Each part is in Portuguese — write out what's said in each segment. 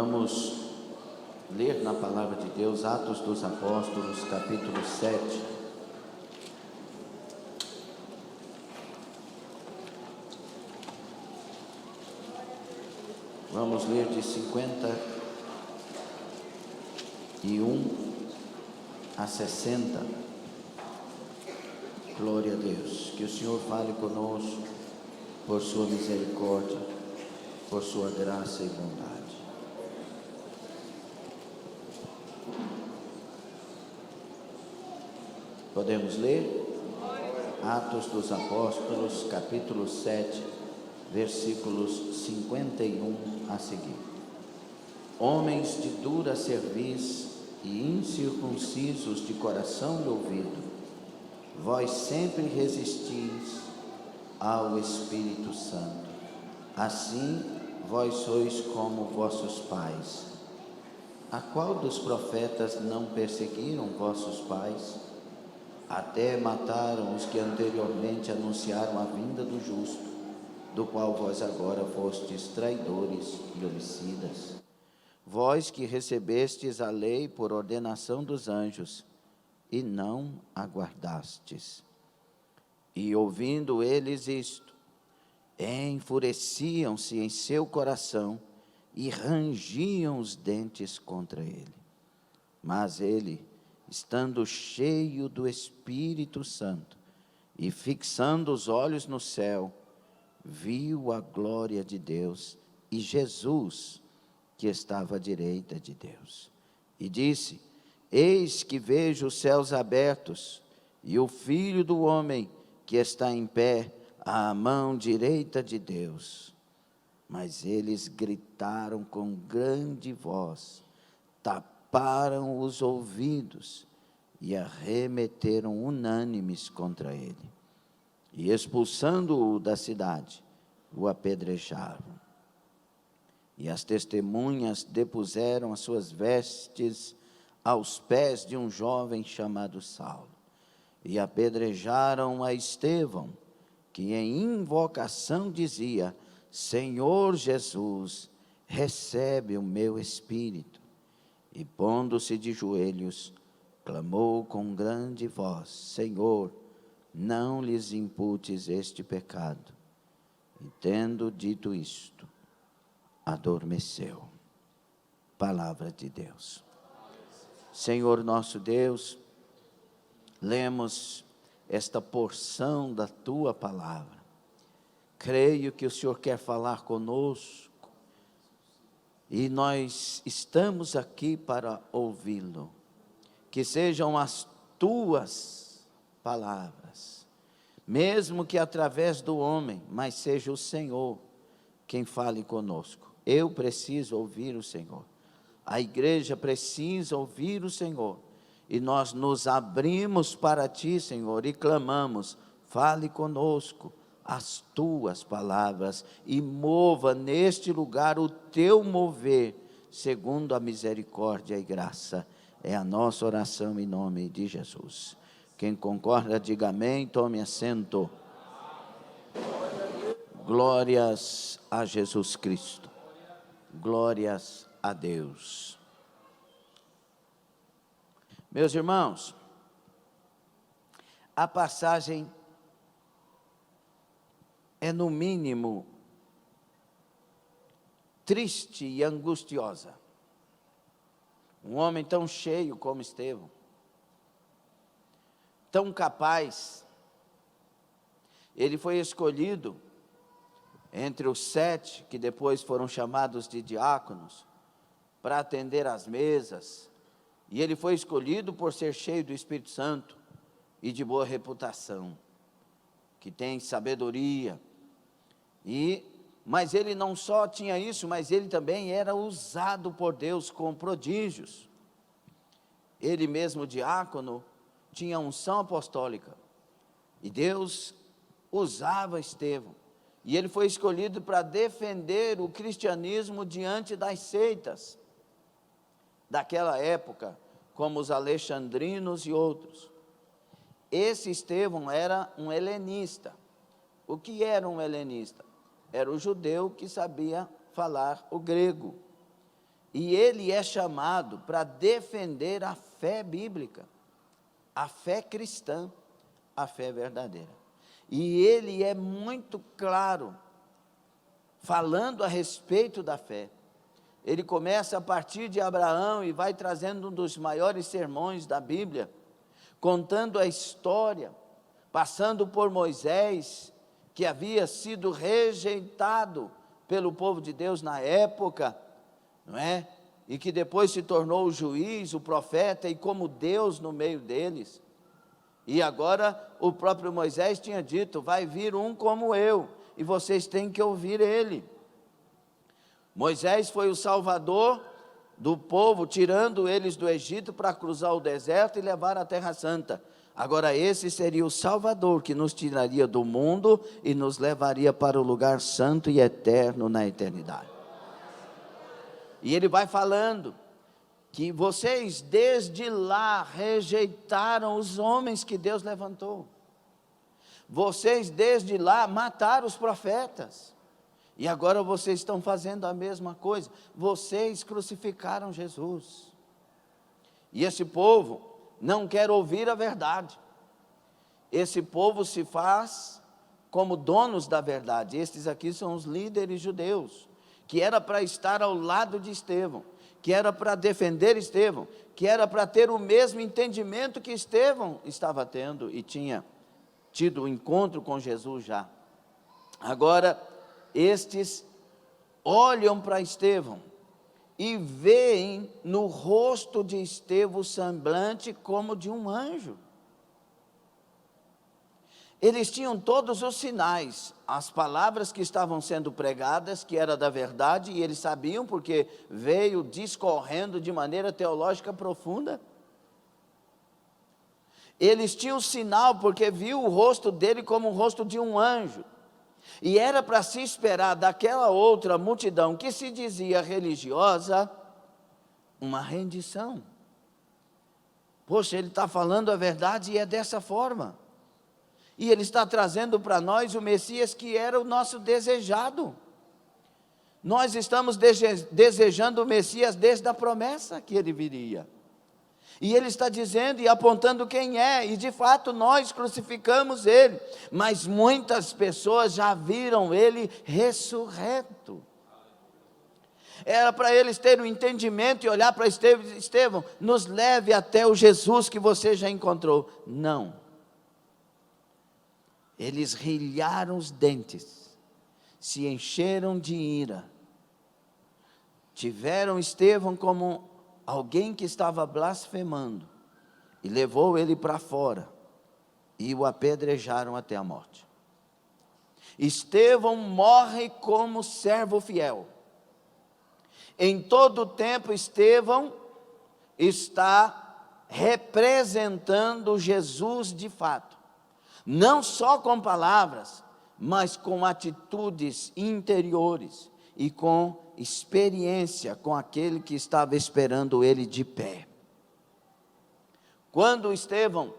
Vamos ler na Palavra de Deus, Atos dos Apóstolos, capítulo 7. Vamos ler de 51 a 60. Glória a Deus. Que o Senhor fale conosco por sua misericórdia, por sua graça e bondade. Podemos ler? Atos dos Apóstolos, capítulo 7, versículos 51 a seguir. Homens de dura cerviz e incircuncisos de coração e ouvido, vós sempre resistis ao Espírito Santo. Assim, vós sois como vossos pais. A qual dos profetas não perseguiram vossos pais? Até mataram os que anteriormente anunciaram a vinda do justo, do qual vós agora fostes traidores e homicidas. Vós que recebestes a lei por ordenação dos anjos, e não aguardastes. E ouvindo eles isto, enfureciam-se em seu coração e rangiam os dentes contra ele. Mas ele, estando cheio do Espírito Santo e fixando os olhos no céu, viu a glória de Deus e Jesus, que estava à direita de Deus. E disse: Eis que vejo os céus abertos e o Filho do homem que está em pé à mão direita de Deus. Mas eles gritaram com grande voz, taparam os ouvidos e arremeteram unânimes contra ele. E expulsando-o da cidade, o apedrejaram. E as testemunhas depuseram as suas vestes aos pés de um jovem chamado Saulo. E apedrejaram a Estevão, que em invocação dizia: Senhor Jesus, recebe o meu espírito. E pondo-se de joelhos, clamou com grande voz: Senhor, não lhes imputes este pecado. E tendo dito isto, adormeceu. Palavra de Deus. Senhor nosso Deus, lemos esta porção da Tua Palavra. Creio que o Senhor quer falar conosco e nós estamos aqui para ouvi-lo. Que sejam as Tuas palavras, mesmo que através do homem, mas seja o Senhor quem fale conosco. Eu preciso ouvir o Senhor. A igreja precisa ouvir o Senhor. E nós nos abrimos para Ti, Senhor, e clamamos: fale conosco as Tuas palavras e mova neste lugar o Teu mover, segundo a misericórdia e graça. É a nossa oração em nome de Jesus. Quem concorda, diga amém, tome assento. Glórias a Jesus Cristo. Glórias a Deus. Meus irmãos, a passagem é no mínimo triste e angustiosa. Um homem tão cheio como Estevão, tão capaz, ele foi escolhido entre os 7, que depois foram chamados de diáconos, para atender às mesas, e ele foi escolhido por ser cheio do Espírito Santo e de boa reputação, que tem sabedoria, mas ele não só tinha isso, mas ele também era usado por Deus com prodígios. Ele mesmo, diácono, tinha unção apostólica, e Deus usava Estevão, e ele foi escolhido para defender o cristianismo diante das seitas daquela época, como os alexandrinos e outros. Esse Estevão era um helenista. O que era um helenista? Era o judeu que sabia falar o grego. e ele é chamado para defender a fé bíblica, a fé cristã, a fé verdadeira. E ele é muito claro, falando a respeito da fé. Ele começa a partir de Abraão e vai trazendo um dos maiores sermões da Bíblia, contando a história, passando por Moisés, que havia sido rejeitado pelo povo de Deus na época, não é? E que depois se tornou o juiz, o profeta, e como Deus no meio deles. E agora o próprio Moisés tinha dito: vai vir um como eu, e vocês têm que ouvir ele. Moisés foi o salvador do povo, tirando eles do Egito para cruzar o deserto e levar a Terra Santa. Agora esse seria o Salvador que nos tiraria do mundo e nos levaria para o lugar santo e eterno na eternidade. E ele vai falando que vocês desde lá rejeitaram os homens que Deus levantou. Vocês desde lá mataram os profetas. E agora vocês estão fazendo a mesma coisa. Vocês crucificaram Jesus. E esse povo não quer ouvir a verdade. Esse povo se faz como donos da verdade. Estes aqui são os líderes judeus, que era para estar ao lado de Estevão, que era para defender Estevão, que era para ter o mesmo entendimento que Estevão estava tendo e tinha tido o encontro com Jesus já. Agora, estes olham para Estevão e veem no rosto de Estevão o semblante como de um anjo. Eles tinham todos os sinais, as palavras que estavam sendo pregadas, que era da verdade, e eles sabiam porque veio discorrendo de maneira teológica profunda. Eles tinham sinal porque viu o rosto dele como o rosto de um anjo. E era para se esperar daquela outra multidão que se dizia religiosa, uma rendição. Poxa, ele está falando a verdade e é dessa forma. E ele está trazendo para nós o Messias que era o nosso desejado. Nós estamos desejando o Messias desde a promessa que ele viria. E ele está dizendo e apontando quem é, e de fato nós crucificamos ele, mas muitas pessoas já viram ele ressurreto. Era para eles terem um entendimento e olhar para Estevão e dizer: Estevão, nos leve até o Jesus que você já encontrou. Não. Eles rilharam os dentes, se encheram de ira, tiveram Estevão como alguém que estava blasfemando, e levou ele para fora, e o apedrejaram até a morte. Estevão morre como servo fiel. Em todo o tempo, Estevão está representando Jesus de fato, não só com palavras, mas com atitudes interiores, e com experiência com aquele que estava esperando ele de pé. Quando Estevão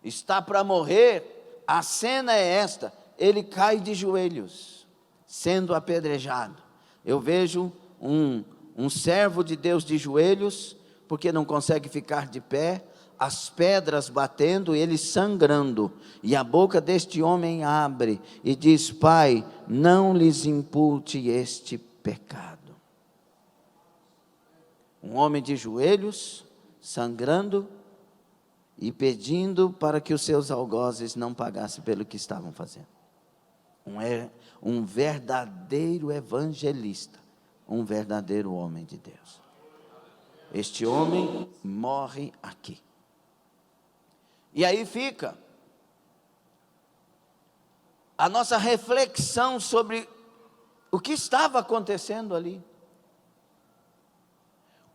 está para morrer, a cena é esta: ele cai de joelhos, sendo apedrejado. Eu vejo um servo de Deus de joelhos, porque não consegue ficar de pé, as pedras batendo, ele sangrando, e a boca deste homem abre, e diz: Pai, não lhes impute este pecado. Um homem de joelhos, sangrando, e pedindo para que os seus algozes não pagassem pelo que estavam fazendo. Um verdadeiro evangelista, um verdadeiro homem de Deus. Este homem morre aqui. E aí fica a nossa reflexão sobre o que estava acontecendo ali.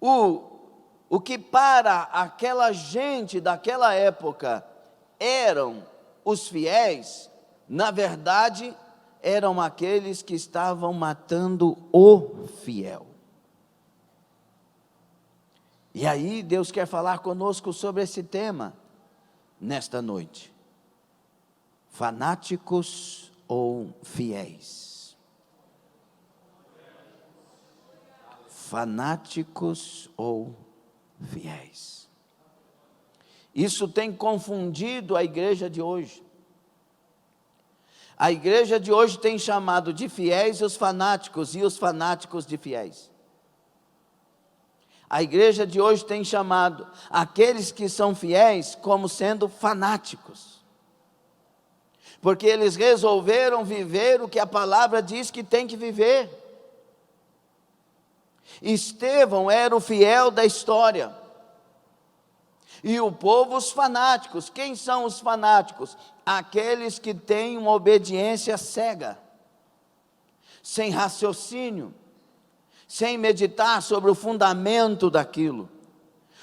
O que para aquela gente daquela época eram os fiéis, na verdade, eram aqueles que estavam matando o fiel. E aí Deus quer falar conosco sobre esse tema nesta noite: fanáticos ou fiéis? fanáticos ou fiéis. Isso tem confundido a igreja de hoje. A igreja de hoje tem chamado de fiéis os fanáticos e os fanáticos de fiéis. A igreja de hoje tem chamado aqueles que são fiéis como sendo fanáticos. Porque eles resolveram viver o que a palavra diz que tem que viver. Estevão era o fiel da história. E o povo, os fanáticos. Quem são os fanáticos? Aqueles que têm uma obediência cega, sem raciocínio, sem meditar sobre o fundamento daquilo.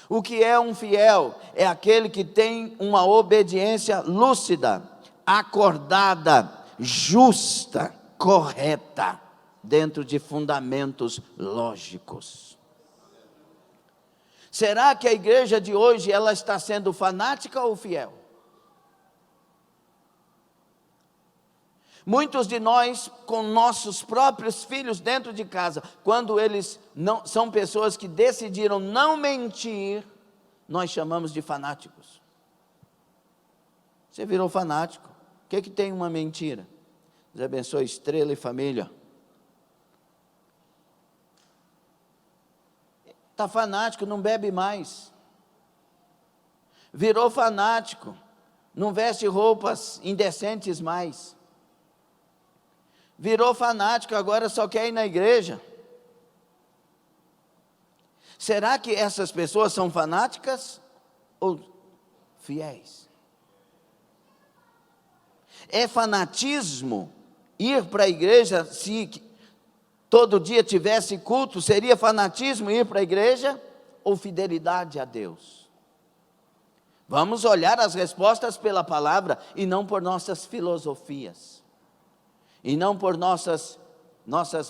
O que é um fiel? É aquele que tem uma obediência lúcida, acordada, justa, correta, dentro de fundamentos lógicos. Será que a igreja de hoje ela está sendo fanática ou fiel? Muitos de nós, com nossos próprios filhos dentro de casa, quando eles não são pessoas que decidiram não mentir, nós chamamos de fanáticos. Você virou fanático. O que tem uma mentira? Deus abençoe Estrela e família. Está fanático, não bebe mais. Virou fanático, não veste roupas indecentes mais. Virou fanático, agora só quer ir na igreja. Será que essas pessoas são fanáticas ou fiéis? É fanatismo ir para a igreja? Se todo dia tivesse culto, seria fanatismo ir para a igreja ou fidelidade a Deus? Vamos olhar as respostas pela palavra e não por nossas filosofias. E não por nossas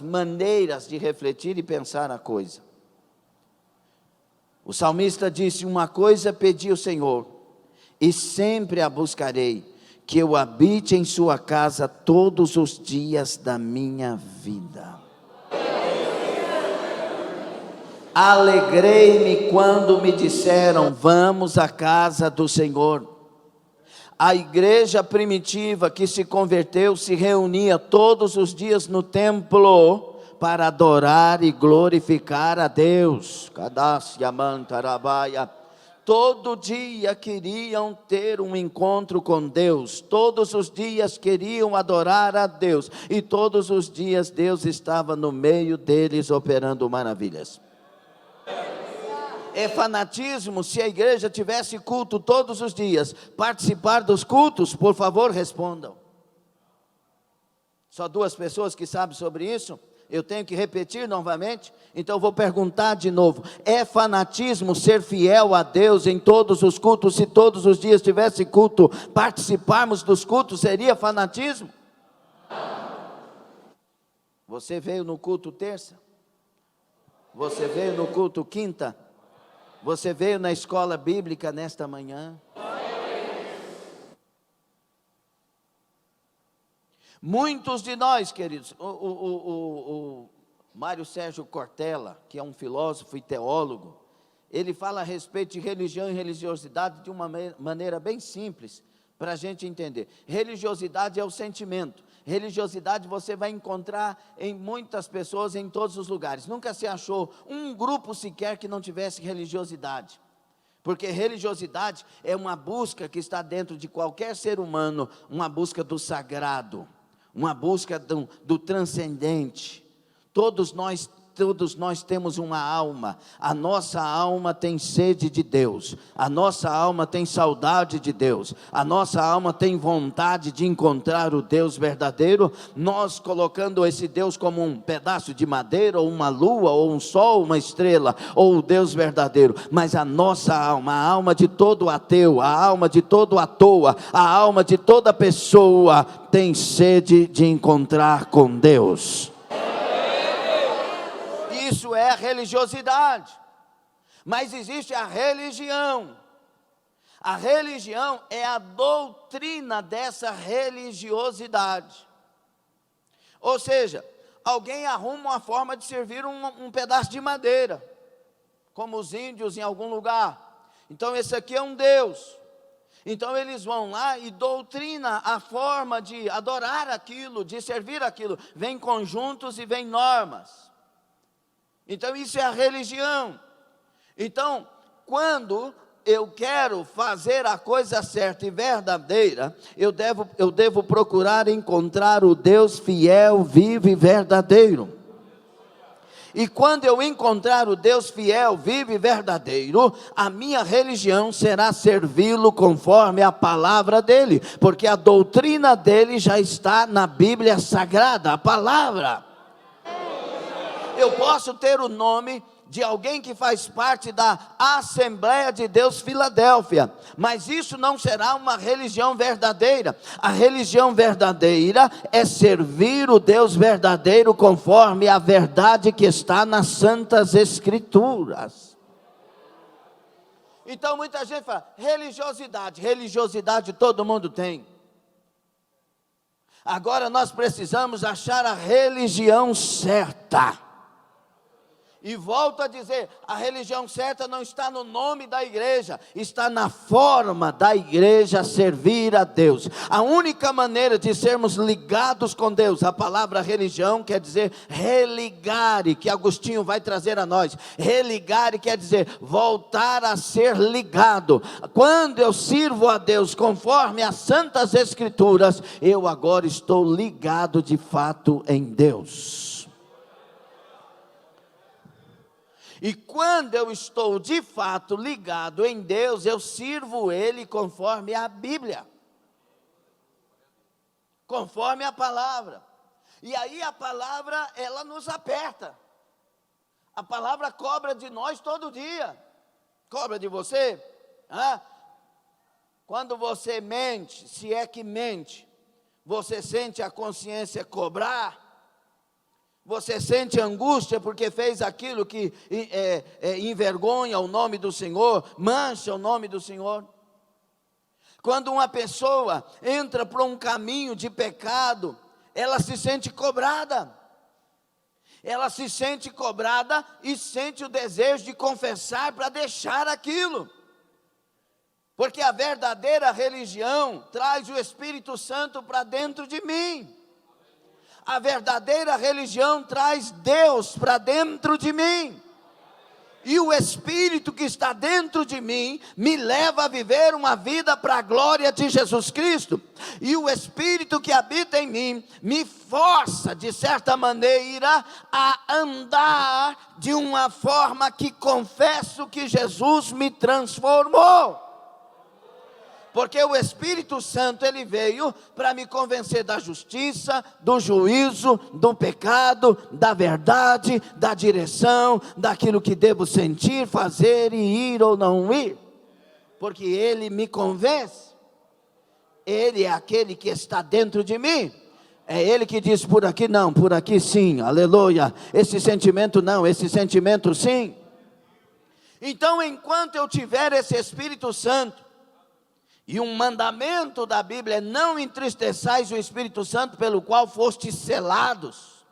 maneiras de refletir e pensar a coisa. O salmista disse: uma coisa pedi ao Senhor, e sempre a buscarei, que eu habite em sua casa todos os dias da minha vida. Alegrei-me quando me disseram: vamos à casa do Senhor. A igreja primitiva que se converteu se reunia todos os dias no templo para adorar e glorificar a Deus. Todo dia queriam ter um encontro com Deus, todos os dias queriam adorar a Deus, e todos os dias Deus estava no meio deles operando maravilhas. É fanatismo se a igreja tivesse culto todos os dias? Participar dos cultos? Por favor, respondam. Só 2 pessoas que sabem sobre isso? Eu tenho que repetir novamente? Então vou perguntar de novo. É fanatismo ser fiel a Deus em todos os cultos? Se todos os dias tivesse culto, participarmos dos cultos, seria fanatismo? Você veio no culto terça? Você veio no culto quinta? Você veio na escola bíblica nesta manhã? Muitos de nós, queridos, o Mário Sérgio Cortella, que é um filósofo e teólogo, ele fala a respeito de religião e religiosidade de uma maneira bem simples, para a gente entender. Religiosidade é o sentimento. Religiosidade você vai encontrar em muitas pessoas, em todos os lugares. Nunca se achou um grupo sequer que não tivesse religiosidade. Porque religiosidade é uma busca que está dentro de qualquer ser humano, uma busca do sagrado, uma busca do transcendente. Todos nós temos uma alma. A nossa alma tem sede de Deus, a nossa alma tem saudade de Deus, a nossa alma tem vontade de encontrar o Deus verdadeiro. Nós colocando esse Deus como um pedaço de madeira, ou uma lua, ou um sol, uma estrela, ou o Deus verdadeiro. Mas a nossa alma, a alma de todo ateu, a alma de todo à toa, a alma de toda pessoa tem sede de encontrar com Deus. Isso é a religiosidade. Mas existe a religião. A religião é a doutrina dessa religiosidade. Ou seja, alguém arruma uma forma de servir um pedaço de madeira, como os índios em algum lugar. Então esse aqui é um Deus. Então eles vão lá e doutrinam a forma de adorar aquilo, de servir aquilo. Vem conjuntos e vem normas. Então isso é a religião. Então, quando eu quero fazer a coisa certa e verdadeira, eu devo procurar encontrar o Deus fiel, vivo e verdadeiro. E quando eu encontrar o Deus fiel, vivo e verdadeiro, a minha religião será servi-lo conforme a palavra dele, porque a doutrina dele já está na Bíblia Sagrada, a palavra. Eu posso ter o nome de alguém que faz parte da Assembleia de Deus Filadélfia, mas isso não será uma religião verdadeira. A religião verdadeira é servir o Deus verdadeiro conforme a verdade que está nas Santas Escrituras. Então muita gente fala, religiosidade todo mundo tem. Agora nós precisamos achar a religião certa. E volto a dizer, a religião certa não está no nome da igreja, está na forma da igreja servir a Deus. A única maneira de sermos ligados com Deus, a palavra religião quer dizer religare, que Agostinho vai trazer a nós. Religare quer dizer voltar a ser ligado. Quando eu sirvo a Deus conforme as Santas Escrituras, eu agora estou ligado de fato em Deus. E quando eu estou de fato ligado em Deus, eu sirvo Ele conforme a Bíblia, conforme a palavra. E aí a palavra, ela nos aperta. A palavra cobra de nós todo dia. Cobra de você? Quando você mente, se é que mente, você sente a consciência cobrar? Você sente angústia porque fez aquilo que envergonha o nome do Senhor, mancha o nome do Senhor? Quando uma pessoa entra por um caminho de pecado, ela se sente cobrada. Ela se sente cobrada e sente o desejo de confessar para deixar aquilo. Porque a verdadeira religião traz o Espírito Santo para dentro de mim. A verdadeira religião traz Deus para dentro de mim. E o Espírito que está dentro de mim me leva a viver uma vida para a glória de Jesus Cristo. E o Espírito que habita em mim me força, de certa maneira, a andar de uma forma que confesso que Jesus me transformou. Porque o Espírito Santo, ele veio para me convencer da justiça, do juízo, do pecado, da verdade, da direção, daquilo que devo sentir, fazer e ir ou não ir. Porque ele me convence. Ele é aquele que está dentro de mim. É ele que diz por aqui não, por aqui sim, aleluia. Esse sentimento não, esse sentimento sim. Então, enquanto eu tiver esse Espírito Santo, e um mandamento da Bíblia é: não entristeçais o Espírito Santo, pelo qual fostes selados.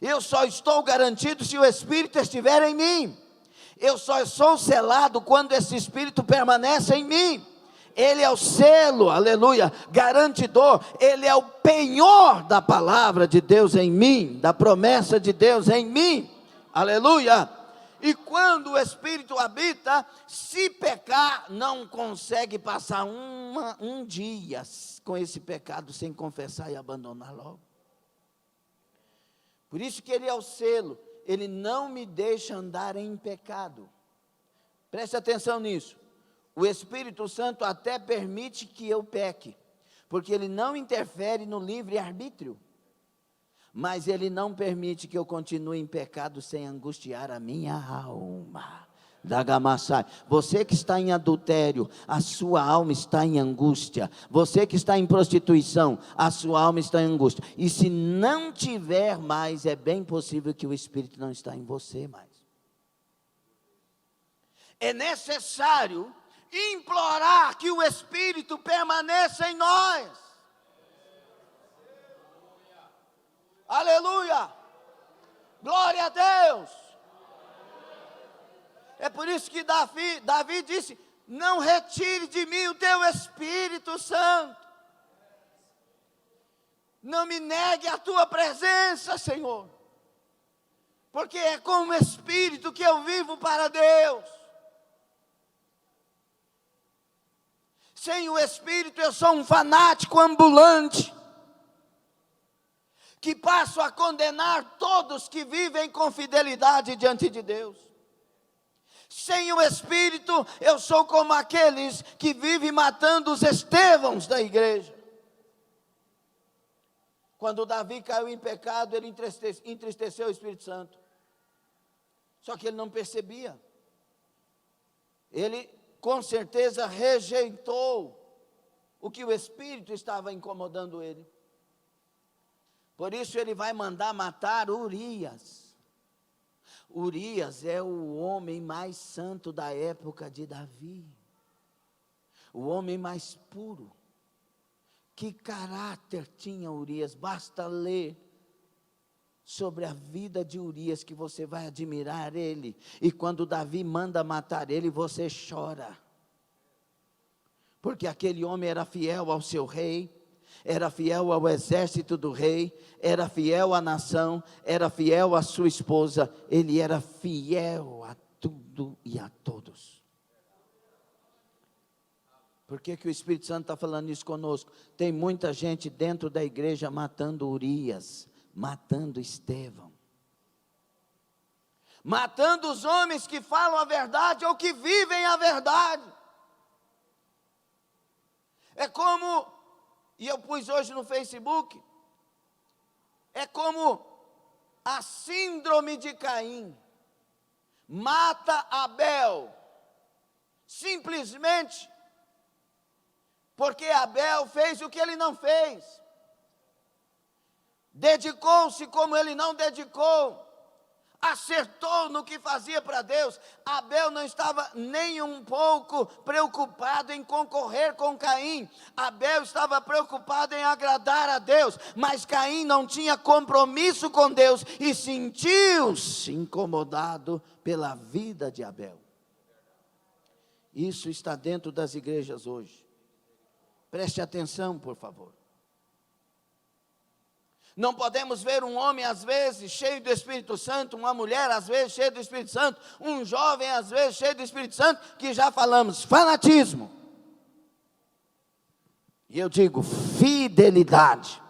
Eu só estou garantido se o Espírito estiver em mim. Eu só sou selado quando esse Espírito permanece em mim. Ele é o selo, aleluia, garantidor. Ele é o penhor da palavra de Deus em mim, da promessa de Deus em mim, aleluia. E quando o Espírito habita, se pecar, não consegue passar um dia com esse pecado sem confessar e abandonar logo. Por isso que ele é o selo, ele não me deixa andar em pecado. Preste atenção nisso. O Espírito Santo até permite que eu peque, porque ele não interfere no livre-arbítrio. Mas ele não permite que eu continue em pecado sem angustiar a minha alma. Dagamassai. Você que está em adultério, a sua alma está em angústia. Você que está em prostituição, a sua alma está em angústia. E se não tiver mais, é bem possível que o Espírito não está em você mais. É necessário implorar que o Espírito permaneça em nós. Aleluia! Glória a Deus! É por isso que Davi disse: não retire de mim o teu Espírito Santo. Não me negue a tua presença, Senhor. Porque é com o Espírito que eu vivo para Deus. Sem o Espírito eu sou um fanático ambulante, que passo a condenar todos que vivem com fidelidade diante de Deus. Sem o Espírito eu sou como aqueles que vivem matando os Estevãos da igreja. Quando Davi caiu em pecado, ele entristeceu o Espírito Santo. Só que ele não percebia. Ele com certeza rejeitou o que o Espírito estava incomodando ele. Por isso ele vai mandar matar Urias. Urias é o homem mais santo da época de Davi. O homem mais puro. Que caráter tinha Urias? Basta ler sobre a vida de Urias que você vai admirar ele. E quando Davi manda matar ele, você chora. Porque aquele homem era fiel ao seu rei, era fiel ao exército do rei, era fiel à nação, era fiel à sua esposa, ele era fiel a tudo e a todos. Por que o Espírito Santo está falando isso conosco? Tem muita gente dentro da igreja matando Urias, matando Estevão, matando os homens que falam a verdade ou que vivem a verdade. É como, e eu pus hoje no Facebook, é como a síndrome de Caim. Mata Abel, simplesmente porque Abel fez o que ele não fez. Dedicou-se como ele não dedicou. Acertou no que fazia para Deus. Abel não estava nem um pouco preocupado em concorrer com Caim. Abel estava preocupado em agradar a Deus. Mas Caim não tinha compromisso com Deus e sentiu-se incomodado pela vida de Abel. Isso está dentro das igrejas hoje. Preste atenção, por favor. Não podemos ver um homem, às vezes, cheio do Espírito Santo, uma mulher, às vezes, cheia do Espírito Santo, um jovem, às vezes, cheio do Espírito Santo, que já falamos, fanatismo. E eu digo, fidelidade.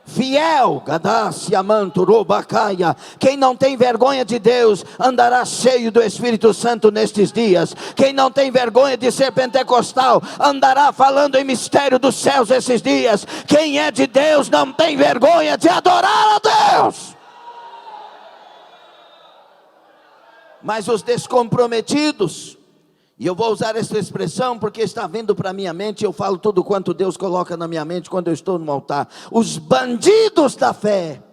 Fiel, Gadassi, Amanturobacaia. Quem não tem vergonha de Deus, andará cheio do Espírito Santo nestes dias. Quem não tem vergonha de ser pentecostal, andará falando em mistério dos céus esses dias. Quem é de Deus, não tem vergonha de adorar a Deus. Mas os descomprometidos, e eu vou usar essa expressão porque está vindo para a minha mente, eu falo tudo quanto Deus coloca na minha mente quando eu estou no altar. Os bandidos da fé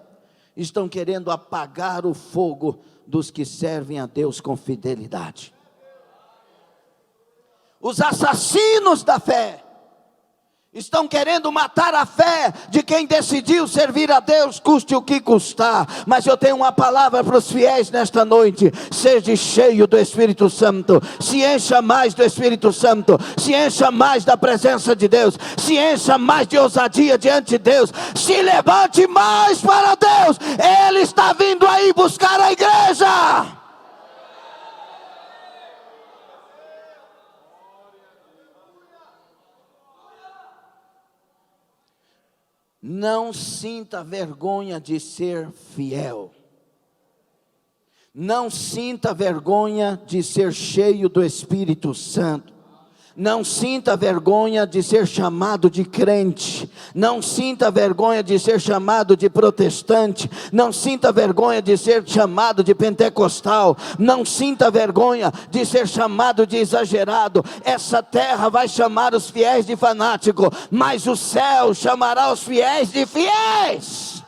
estão querendo apagar o fogo dos que servem a Deus com fidelidade. Os assassinos da fé estão querendo matar a fé de quem decidiu servir a Deus, custe o que custar. Mas eu tenho uma palavra para os fiéis nesta noite: seja cheio do Espírito Santo, se encha mais do Espírito Santo, se encha mais da presença de Deus, se encha mais de ousadia diante de Deus, se levante mais para Deus. Ele está vindo aí buscar a igreja. Não sinta vergonha de ser fiel. Não sinta vergonha de ser cheio do Espírito Santo. Não sinta vergonha de ser chamado de crente. Não sinta vergonha de ser chamado de protestante. Não sinta vergonha de ser chamado de pentecostal. Não sinta vergonha de ser chamado de exagerado. Essa terra vai chamar os fiéis de fanático, mas o céu chamará os fiéis de fiéis.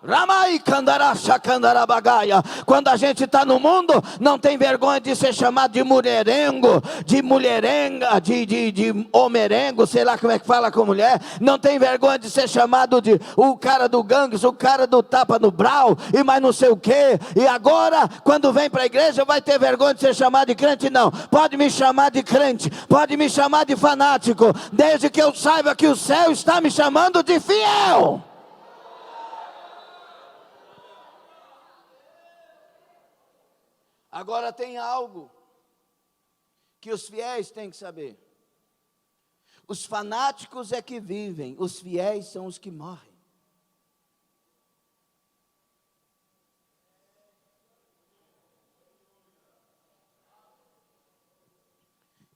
Ramai Kandaracha Kandarabagaia. Quando a gente está no mundo, não tem vergonha de ser chamado de mulherengo, de mulherenga, de homerengo, sei lá como é que fala com mulher. Não tem vergonha de ser chamado de o cara do gangues, o cara do tapa no brau, e mais não sei o que. E agora, quando vem para a igreja, vai ter vergonha de ser chamado de crente? Não, pode me chamar de crente, pode me chamar de fanático, desde que eu saiba que o céu está me chamando de fiel. Agora tem algo que os fiéis têm que saber. Os fanáticos é que vivem, os fiéis são os que morrem.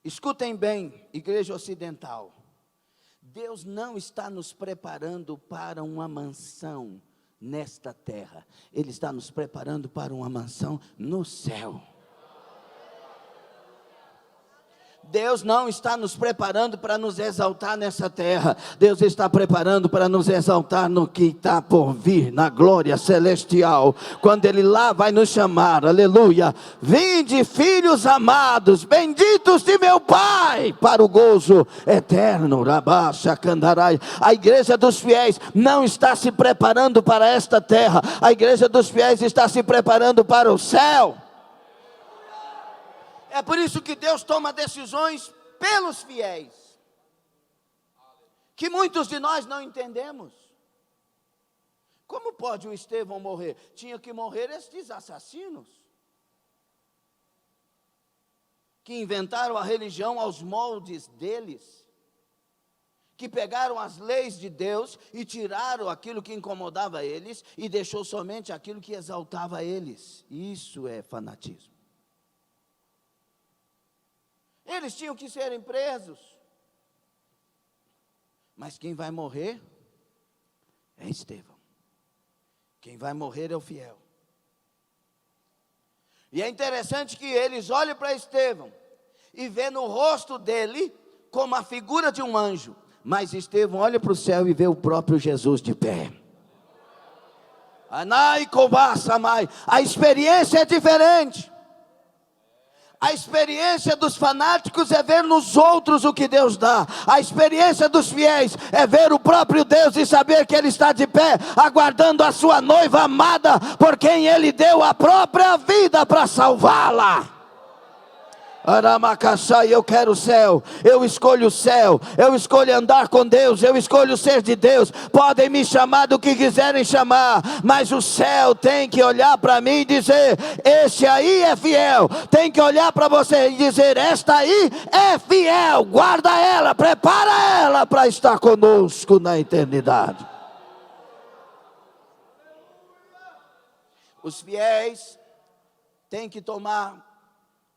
Escutem bem, igreja ocidental. Deus não está nos preparando para uma mansão nesta terra. Ele está nos preparando para uma mansão no céu. Deus não está nos preparando para nos exaltar nessa terra. Deus está preparando para nos exaltar no que está por vir, na glória celestial. Quando Ele lá vai nos chamar, aleluia. Vinde, filhos amados, benditos de meu Pai, para o gozo eterno. Rabacha Candarai. A igreja dos fiéis não está se preparando para esta terra. A igreja dos fiéis está se preparando para o céu. É por isso que Deus toma decisões pelos fiéis, que muitos de nós não entendemos. Como pode o Estevão morrer? Tinha que morrer estes assassinos, que inventaram a religião aos moldes deles, que pegaram as leis de Deus e tiraram aquilo que incomodava eles, e deixou somente aquilo que exaltava eles. Isso é fanatismo. Eles tinham que serem presos. Mas quem vai morrer é Estevão. Quem vai morrer é o fiel. E é interessante que eles olham para Estevão e vê no rosto dele como a figura de um anjo. Mas Estevão olha para o céu e vê o próprio Jesus de pé. Anai Kovasamai. A experiência é diferente. A experiência dos fanáticos é ver nos outros o que Deus dá. A experiência dos fiéis é ver o próprio Deus e saber que Ele está de pé, aguardando a sua noiva amada, por quem Ele deu a própria vida para salvá-la. Aramacaxá, eu quero o céu, eu escolho o céu, eu escolho andar com Deus, eu escolho ser de Deus. Podem me chamar do que quiserem chamar, mas o céu tem que olhar para mim e dizer: esse aí é fiel. Tem que olhar para você e dizer: esta aí é fiel. Guarda ela, prepara ela para estar conosco na eternidade. Os fiéis têm que tomar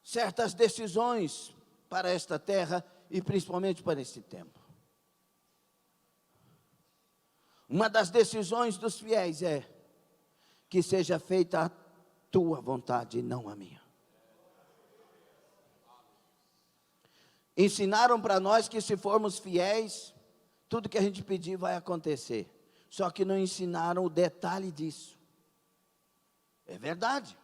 certas decisões para esta terra e principalmente para este tempo. Uma das decisões dos fiéis é que seja feita a tua vontade e não a minha. Ensinaram para nós que se formos fiéis, tudo que a gente pedir vai acontecer. Só que não ensinaram o detalhe disso. É verdade.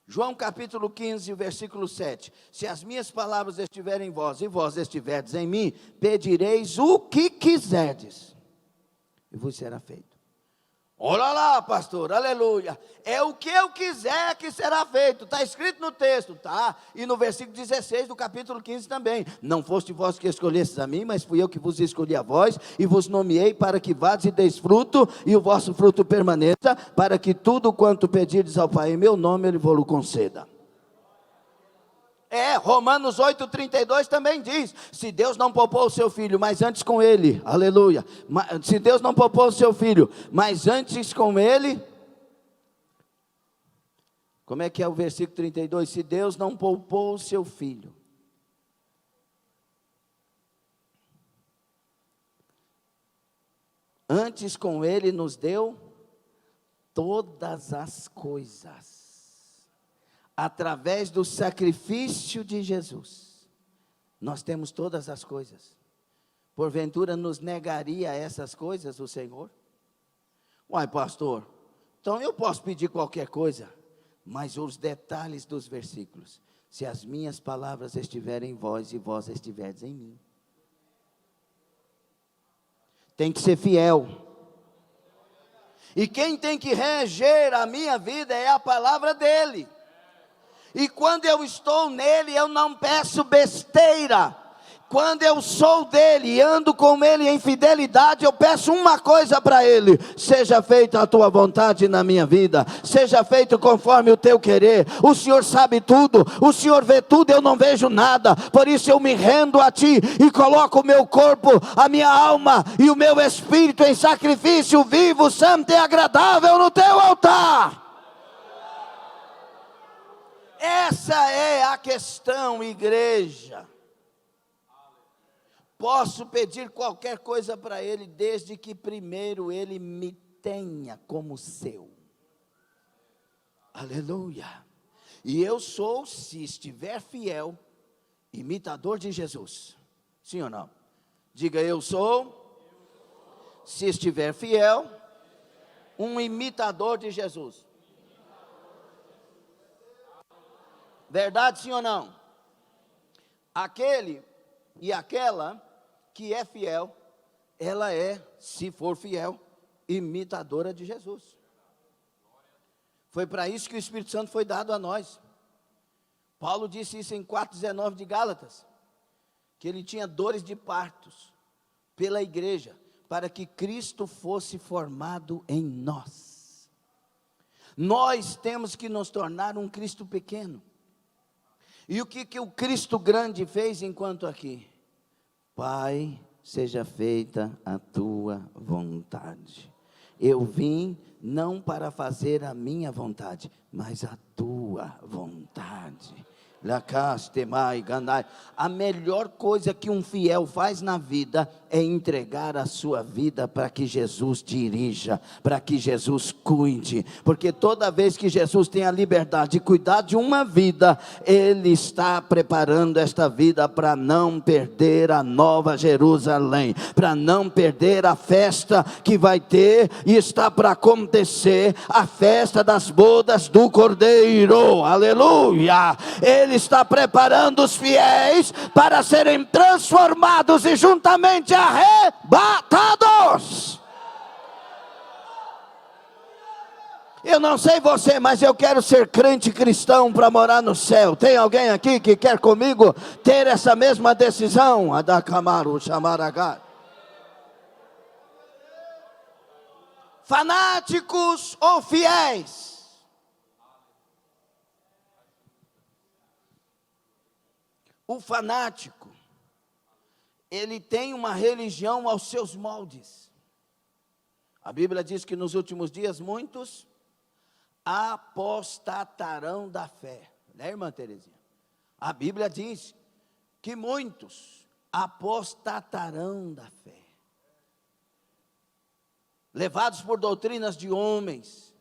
João capítulo 15, versículo 7. Se as minhas palavras estiverem em vós e vós estiverdes em mim, pedireis o que quiserdes, e vos será feito. Olha lá, pastor, aleluia. É o que eu quiser que será feito. Está escrito no texto, tá? E no versículo 16 do capítulo 15 também. Não foste vós que escolhestes a mim, mas fui eu que vos escolhi a vós, e vos nomeei para que vades e deis fruto, e o vosso fruto permaneça, para que tudo quanto pedirdes ao Pai em meu nome, Ele vos conceda. Romanos 8,32 também diz: se Deus não poupou o seu filho, mas antes com ele, aleluia, se Deus não poupou o seu filho, mas antes com ele, como é que é o versículo 32? Se Deus não poupou o seu filho, antes com ele nos deu todas as coisas. Através do sacrifício de Jesus, nós temos todas as coisas. Porventura nos negaria essas coisas o Senhor? Uai, pastor, então eu posso pedir qualquer coisa, mas os detalhes dos versículos. Se as minhas palavras estiverem em vós e vós estiverdes em mim. Tem que ser fiel. E quem tem que reger a minha vida é a palavra dele. E quando eu estou nele, eu não peço besteira. Quando eu sou dele e ando com ele em fidelidade, eu peço uma coisa para ele: seja feita a tua vontade na minha vida, seja feito conforme o teu querer. O Senhor sabe tudo, o Senhor vê tudo, eu não vejo nada. Por isso eu me rendo a ti e coloco o meu corpo, a minha alma e o meu espírito em sacrifício vivo, santo e agradável no teu altar. Essa é a questão, igreja. Posso pedir qualquer coisa para ele, desde que primeiro ele me tenha como seu. Aleluia. E eu sou, se estiver fiel, imitador de Jesus. Sim ou não? Diga: eu sou, se estiver fiel, um imitador de Jesus. Verdade, sim ou não? Aquele e aquela que é fiel, ela é, se for fiel, imitadora de Jesus. Foi para isso que o Espírito Santo foi dado a nós. Paulo disse isso em 4,19 de Gálatas, que ele tinha dores de partos pela igreja, para que Cristo fosse formado em nós. Nós temos que nos tornar um Cristo pequeno. E o que o Cristo grande fez enquanto aqui? Pai, seja feita a tua vontade. Eu vim não para fazer a minha vontade, mas a tua vontade. A melhor coisa que um fiel faz na vida é entregar a sua vida para que Jesus dirija, para que Jesus cuide, porque toda vez que Jesus tem a liberdade de cuidar de uma vida, Ele está preparando esta vida para não perder a Nova Jerusalém, para não perder a festa que vai ter e está para acontecer, a festa das bodas do Cordeiro. Aleluia! Ele está preparando os fiéis para serem transformados e juntamente arrebatados. Eu não sei você, mas eu quero ser crente cristão para morar no céu. Tem alguém aqui que quer comigo ter essa mesma decisão? Adakamaru Shamaragá. Fanáticos ou fiéis? O fanático, ele tem uma religião aos seus moldes. A Bíblia diz que nos últimos dias muitos apostatarão da fé, né, irmã Terezinha? A Bíblia diz que muitos apostatarão da fé, levados por doutrinas de homens,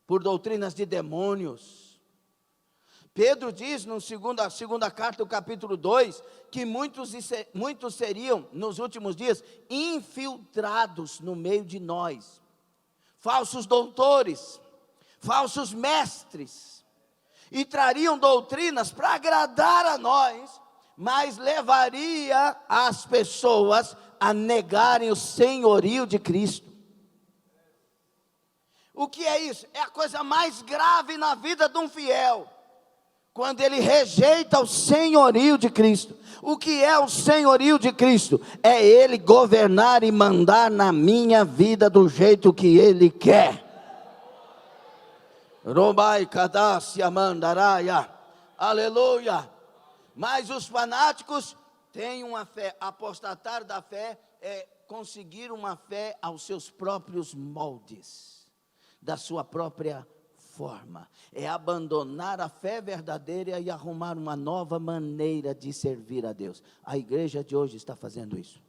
por doutrinas de demônios. Pedro diz na segunda carta, do capítulo 2, que muitos seriam, nos últimos dias, infiltrados no meio de nós. Falsos doutores, falsos mestres, e trariam doutrinas para agradar a nós, mas levaria as pessoas a negarem o senhorio de Cristo. O que é isso? É a coisa mais grave na vida de um fiel, quando ele rejeita o senhorio de Cristo. O que é o senhorio de Cristo? É Ele governar e mandar na minha vida do jeito que Ele quer. Robai Kadasya Mandaraya. Aleluia. Mas os fanáticos têm uma fé. Apostatar da fé é conseguir uma fé aos seus próprios moldes, da sua própria forma. É abandonar a fé verdadeira e arrumar uma nova maneira de servir a Deus. A igreja de hoje está fazendo isso.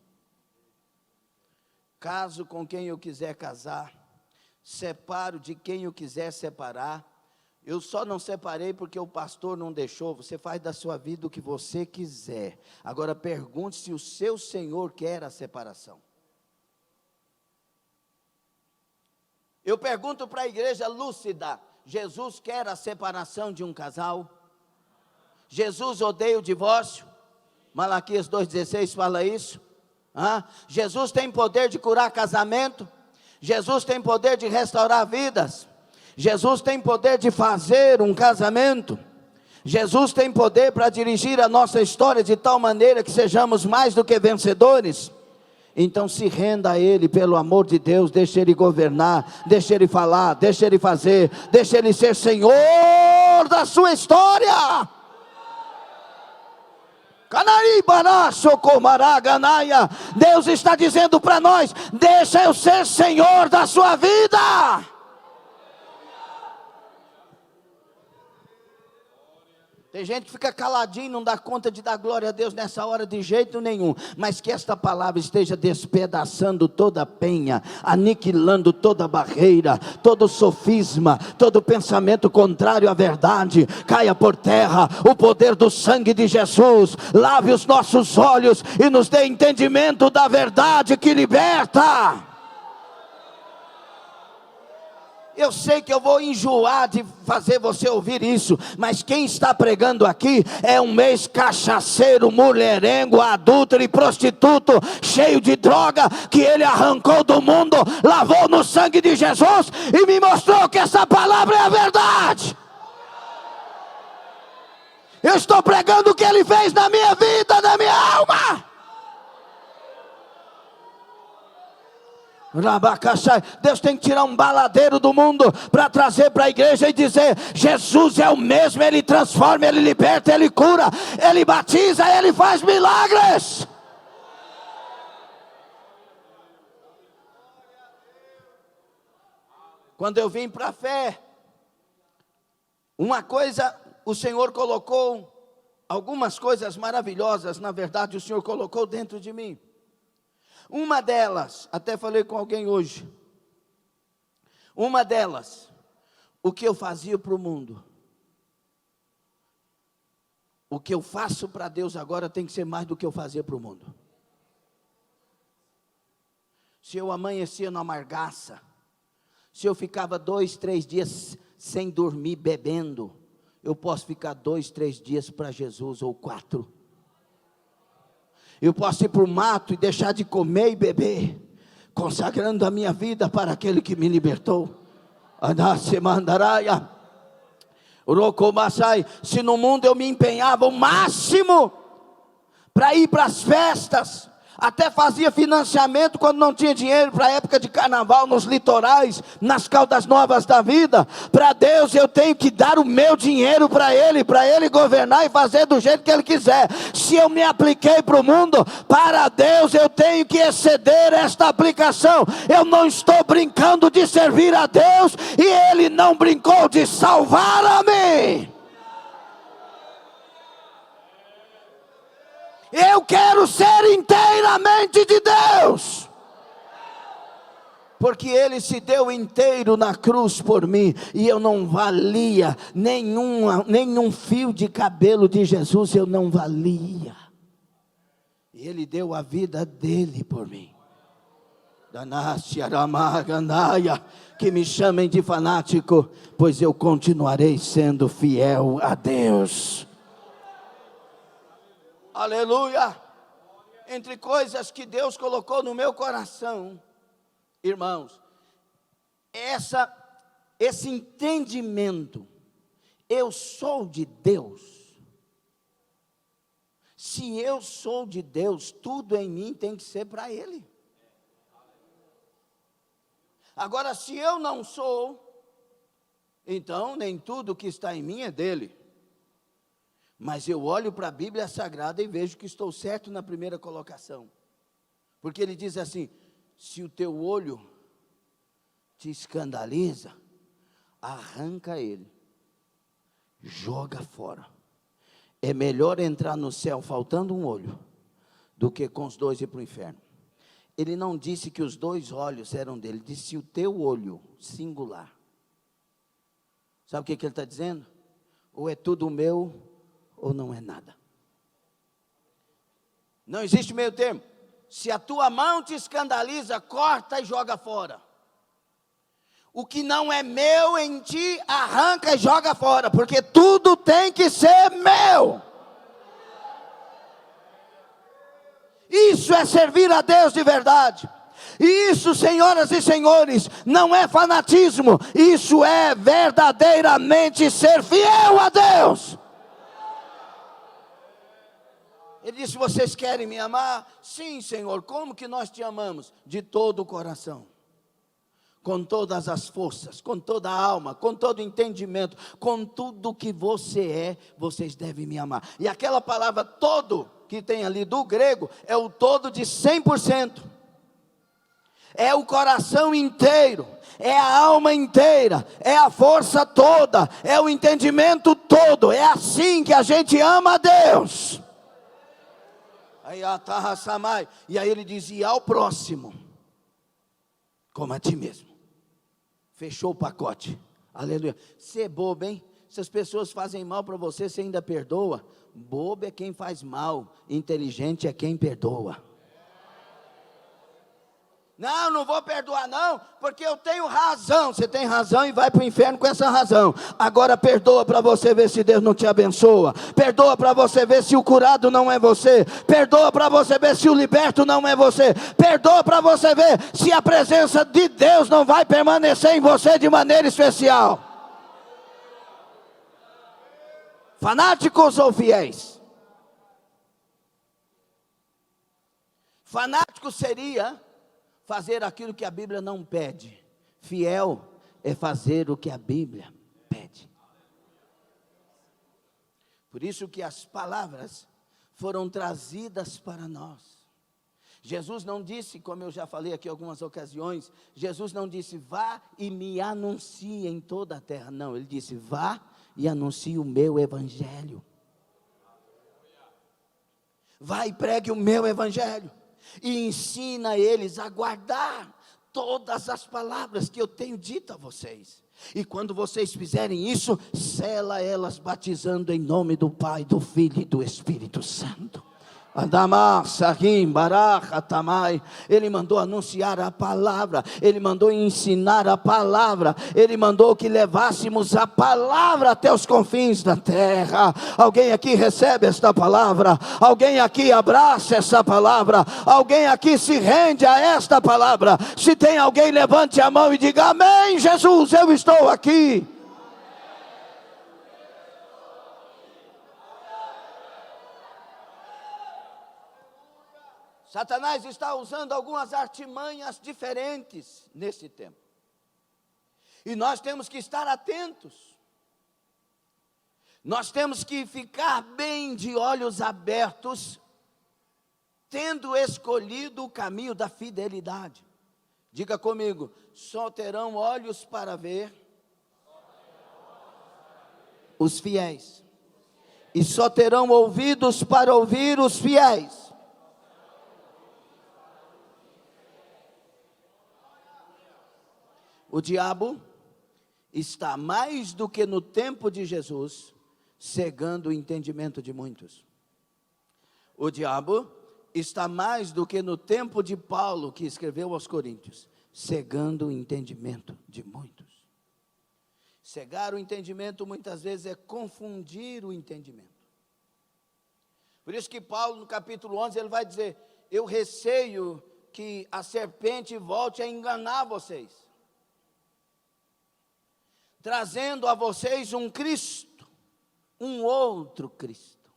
Caso com quem eu quiser casar, separo de quem eu quiser separar. Eu só não separei porque o pastor não deixou. Você faz da sua vida o que você quiser. Agora pergunte se o seu Senhor quer a separação. Eu pergunto para a igreja lúcida: Jesus quer a separação de um casal? Jesus odeia o divórcio? Malaquias 2,16 fala isso. Jesus tem poder de curar casamento. Jesus tem poder de restaurar vidas. Jesus tem poder de fazer um casamento. Jesus tem poder para dirigir a nossa história de tal maneira que sejamos mais do que vencedores. Então se renda a Ele, pelo amor de Deus. Deixa Ele governar, deixa Ele falar, deixa Ele fazer, deixa Ele ser Senhor da sua história. Deus está dizendo para nós: deixa eu ser Senhor da sua vida. Tem gente que fica caladinho, não dá conta de dar glória a Deus nessa hora de jeito nenhum. Mas que esta palavra esteja despedaçando toda a penha, aniquilando toda barreira, todo sofisma, todo pensamento contrário à verdade, caia por terra. O poder do sangue de Jesus lave os nossos olhos e nos dê entendimento da verdade que liberta. Eu sei que eu vou enjoar de fazer você ouvir isso, mas quem está pregando aqui é um ex-cachaceiro, mulherengo, adúltero e prostituto, cheio de droga, que ele arrancou do mundo, lavou no sangue de Jesus e me mostrou que essa palavra é a verdade. Eu estou pregando o que ele fez na minha vida, na minha alma. Deus tem que tirar um baladeiro do mundo para trazer para a igreja e dizer: Jesus é o mesmo, Ele transforma, Ele liberta, Ele cura, Ele batiza, Ele faz milagres. Quando eu vim para a fé, uma coisa, o Senhor colocou, algumas coisas maravilhosas, na verdade o Senhor colocou dentro de mim. Uma delas, até falei com alguém hoje, uma delas, o que eu fazia para o mundo, o que eu faço para Deus agora tem que ser mais do que eu fazia para o mundo. Se eu amanhecia na amargaça, se eu ficava 2, 3 dias sem dormir, bebendo, eu posso ficar 2, 3 dias para Jesus, ou 4. Eu posso ir para o mato e deixar de comer e beber, consagrando a minha vida para aquele que me libertou. Se no mundo eu me empenhava o máximo para ir para as festas, até fazia financiamento quando não tinha dinheiro para a época de carnaval, nos litorais, nas Caldas Novas da vida. Para Deus eu tenho que dar o meu dinheiro para Ele governar e fazer do jeito que Ele quiser. Se eu me apliquei para o mundo, para Deus eu tenho que exceder esta aplicação. Eu não estou brincando de servir a Deus, e Ele não brincou de salvar a mim. Eu quero ser inteiramente de Deus, porque Ele se deu inteiro na cruz por mim, e eu não valia nenhum fio de cabelo de Jesus, eu não valia, e Ele deu a vida dele por mim. Que me chamem de fanático, pois eu continuarei sendo fiel a Deus. Aleluia. Entre coisas que Deus colocou no meu coração, irmãos, esse entendimento: eu sou de Deus. Se eu sou de Deus, tudo em mim tem que ser para Ele. Agora, se eu não sou, então nem tudo que está em mim é dele. Mas eu olho para a Bíblia Sagrada e vejo que estou certo na primeira colocação. Porque ele diz assim: se o teu olho te escandaliza, arranca ele, joga fora. É melhor entrar no céu faltando um olho, do que com os dois ir para o inferno. Ele não disse que os 2 olhos eram dele, ele disse o teu olho, singular. Sabe o que ele está dizendo? Ou é tudo meu, ou não é nada. Não existe meio termo. Se a tua mão te escandaliza, corta e joga fora. O que não é meu em ti, arranca e joga fora, porque tudo tem que ser meu. Isso é servir a Deus de verdade. E isso, senhoras e senhores, não é fanatismo, isso é verdadeiramente ser fiel a Deus. Ele disse: vocês querem me amar? Sim, Senhor. Como que nós te amamos? De todo o coração, com todas as forças, com toda a alma, com todo o entendimento, com tudo que você é, vocês devem me amar. E aquela palavra todo que tem ali do grego, é o todo de 100%. É o coração inteiro, é a alma inteira, é a força toda, é o entendimento todo. É assim que a gente ama a Deus. E aí ele dizia ao próximo, como a ti mesmo. Fechou o pacote. Aleluia. Você é bobo, hein? Se as pessoas fazem mal para você, você ainda perdoa? Bobo é quem faz mal, inteligente é quem perdoa. Não vou perdoar não, porque eu tenho razão. Você tem razão e vai para o inferno com essa razão. Agora perdoa para você ver se Deus não te abençoa. Perdoa para você ver se o curado não é você. Perdoa para você ver se o liberto não é você. Perdoa para você ver se a presença de Deus não vai permanecer em você de maneira especial. Fanáticos ou fiéis? Fanático seria fazer aquilo que a Bíblia não pede. Fiel é fazer o que a Bíblia pede. Por isso que as palavras foram trazidas para nós. Jesus não disse, como eu já falei aqui em algumas ocasiões, Jesus não disse: vá e me anuncie em toda a terra. Não, ele disse: vá e anuncie o meu evangelho. Vá e pregue o meu evangelho. E ensina eles a guardar todas as palavras que eu tenho dito a vocês. E quando vocês fizerem isso, sela elas batizando em nome do Pai, do Filho e do Espírito Santo. Ele mandou anunciar a palavra, ele mandou ensinar a palavra, ele mandou que levássemos a palavra até os confins da terra. Alguém aqui recebe esta palavra? Alguém aqui abraça essa palavra? Alguém aqui se rende a esta palavra? Se tem alguém, levante a mão e diga: amém, Jesus, eu estou aqui. Satanás está usando algumas artimanhas diferentes nesse tempo. E nós temos que estar atentos. Nós temos que ficar bem de olhos abertos, tendo escolhido o caminho da fidelidade. Diga comigo: só terão olhos para ver os fiéis. E só terão ouvidos para ouvir os fiéis. O diabo está mais do que no tempo de Jesus, cegando o entendimento de muitos. O diabo está mais do que no tempo de Paulo, que escreveu aos Coríntios, cegando o entendimento de muitos. Cegar o entendimento muitas vezes é confundir o entendimento. Por isso que Paulo, no capítulo 11, ele vai dizer: eu receio que a serpente volte a enganar vocês, trazendo a vocês um Cristo, um outro Cristo,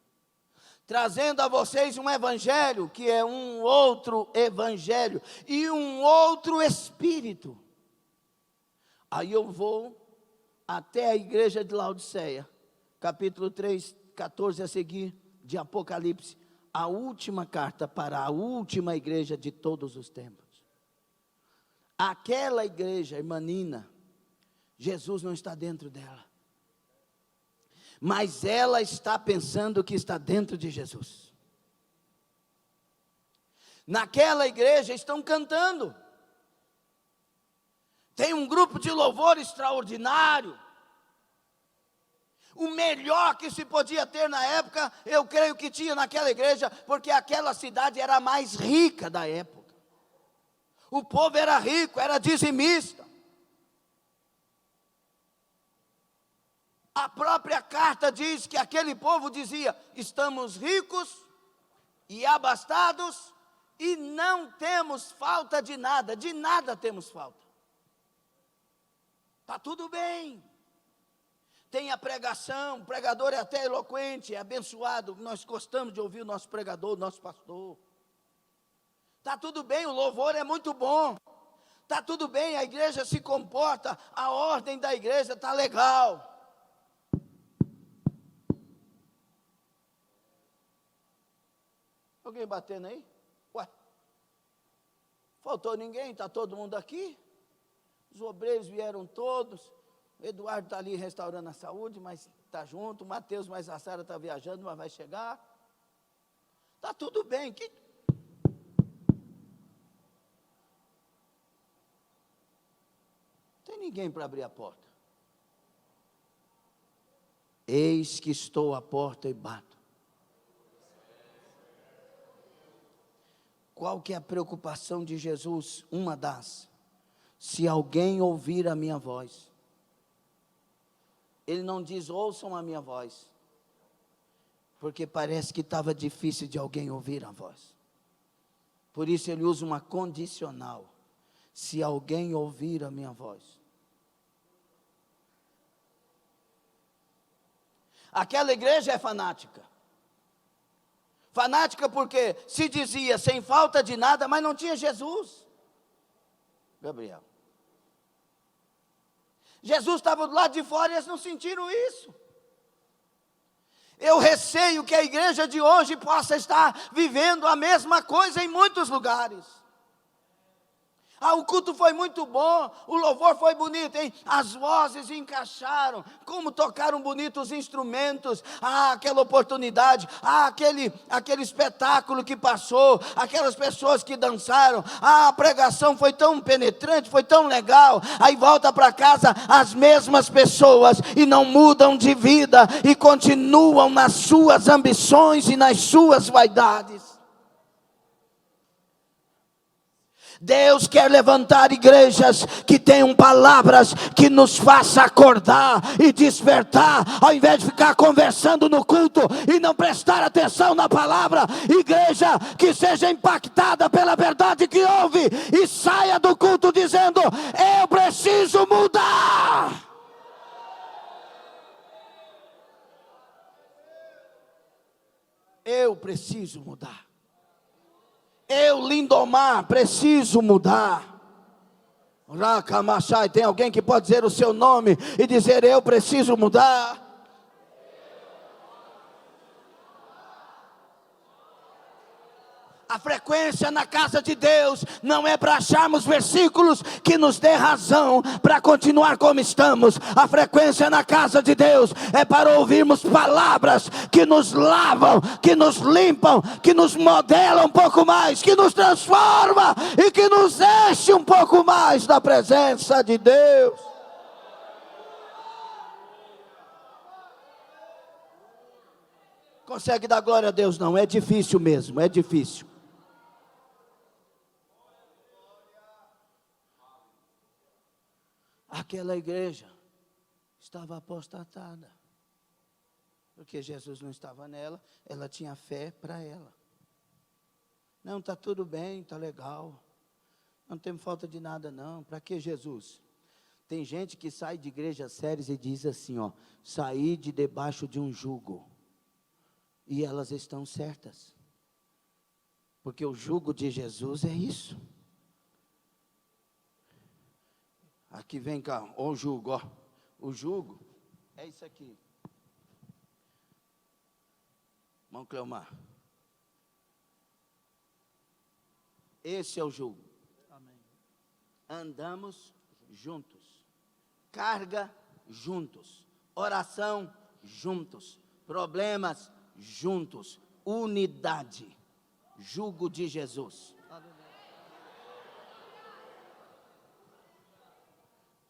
trazendo a vocês um evangelho, que é um outro evangelho, e um outro espírito. Aí eu vou até a igreja de Laodiceia, capítulo 3, 14 a seguir, de Apocalipse, a última carta para a última igreja de todos os tempos. Aquela igreja, irmã Nina, Jesus não está dentro dela, mas ela está pensando que está dentro de Jesus. Naquela igreja estão cantando, tem um grupo de louvor extraordinário, o melhor que se podia ter na época, eu creio que tinha naquela igreja, porque aquela cidade era a mais rica da época, o povo era rico, era dizimista. A própria carta diz que aquele povo dizia: estamos ricos e abastados e não temos falta de nada temos falta. Está tudo bem. Tem a pregação, o pregador é até eloquente, é abençoado, nós gostamos de ouvir o nosso pregador, o nosso pastor. Está tudo bem, o louvor é muito bom. Está tudo bem, a igreja se comporta, a ordem da igreja está legal. Alguém batendo aí? Ué, faltou ninguém, está todo mundo aqui? Os obreiros vieram todos, o Eduardo está ali restaurando a saúde, mas está junto, o Mateus, mas a Sara está viajando, mas vai chegar. Está tudo bem, tem ninguém para abrir a porta. Eis que estou à porta e bato. Qual que é a preocupação de Jesus? Uma das: se alguém ouvir a minha voz. Ele não diz ouçam a minha voz, porque parece que estava difícil de alguém ouvir a voz. Por isso ele usa uma condicional: se alguém ouvir a minha voz. Aquela igreja é fanática. Fanática porque se dizia sem falta de nada, mas não tinha Jesus. Gabriel. Jesus estava do lado de fora e eles não sentiram isso. Eu receio que a igreja de hoje possa estar vivendo a mesma coisa em muitos lugares. O culto foi muito bom, o louvor foi bonito, hein? As vozes encaixaram, como tocaram bonitos instrumentos, aquela oportunidade, aquele espetáculo que passou, aquelas pessoas que dançaram, a pregação foi tão penetrante, foi tão legal. Aí volta para casa as mesmas pessoas e não mudam de vida e continuam nas suas ambições e nas suas vaidades. Deus quer levantar igrejas que tenham palavras que nos façam acordar e despertar, ao invés de ficar conversando no culto e não prestar atenção na palavra. Igreja que seja impactada pela verdade que ouve e saia do culto dizendo: eu preciso mudar. Eu preciso mudar. Eu, Lindomar, preciso mudar. Rakamachai, tem alguém que pode dizer o seu nome e dizer: eu preciso mudar? A frequência na casa de Deus não é para acharmos versículos que nos dê razão para continuar como estamos. A frequência na casa de Deus é para ouvirmos palavras que nos lavam, que nos limpam, que nos modelam um pouco mais, que nos transforma e que nos enche um pouco mais da presença de Deus. Consegue dar glória a Deus? Não, é difícil mesmo, é difícil. Aquela igreja estava apostatada, porque Jesus não estava nela, ela tinha fé para ela. Não, está tudo bem, está legal, não temos falta de nada não. Para que Jesus? Tem gente que sai de igrejas sérias e diz assim, sair de debaixo de um jugo, e elas estão certas, porque o jugo de Jesus é isso. Aqui vem cá, o jugo, o jugo é isso aqui. Irmão Cleomar, esse é o jugo. Amém. Andamos juntos, carga juntos, oração juntos, problemas juntos, unidade, jugo de Jesus.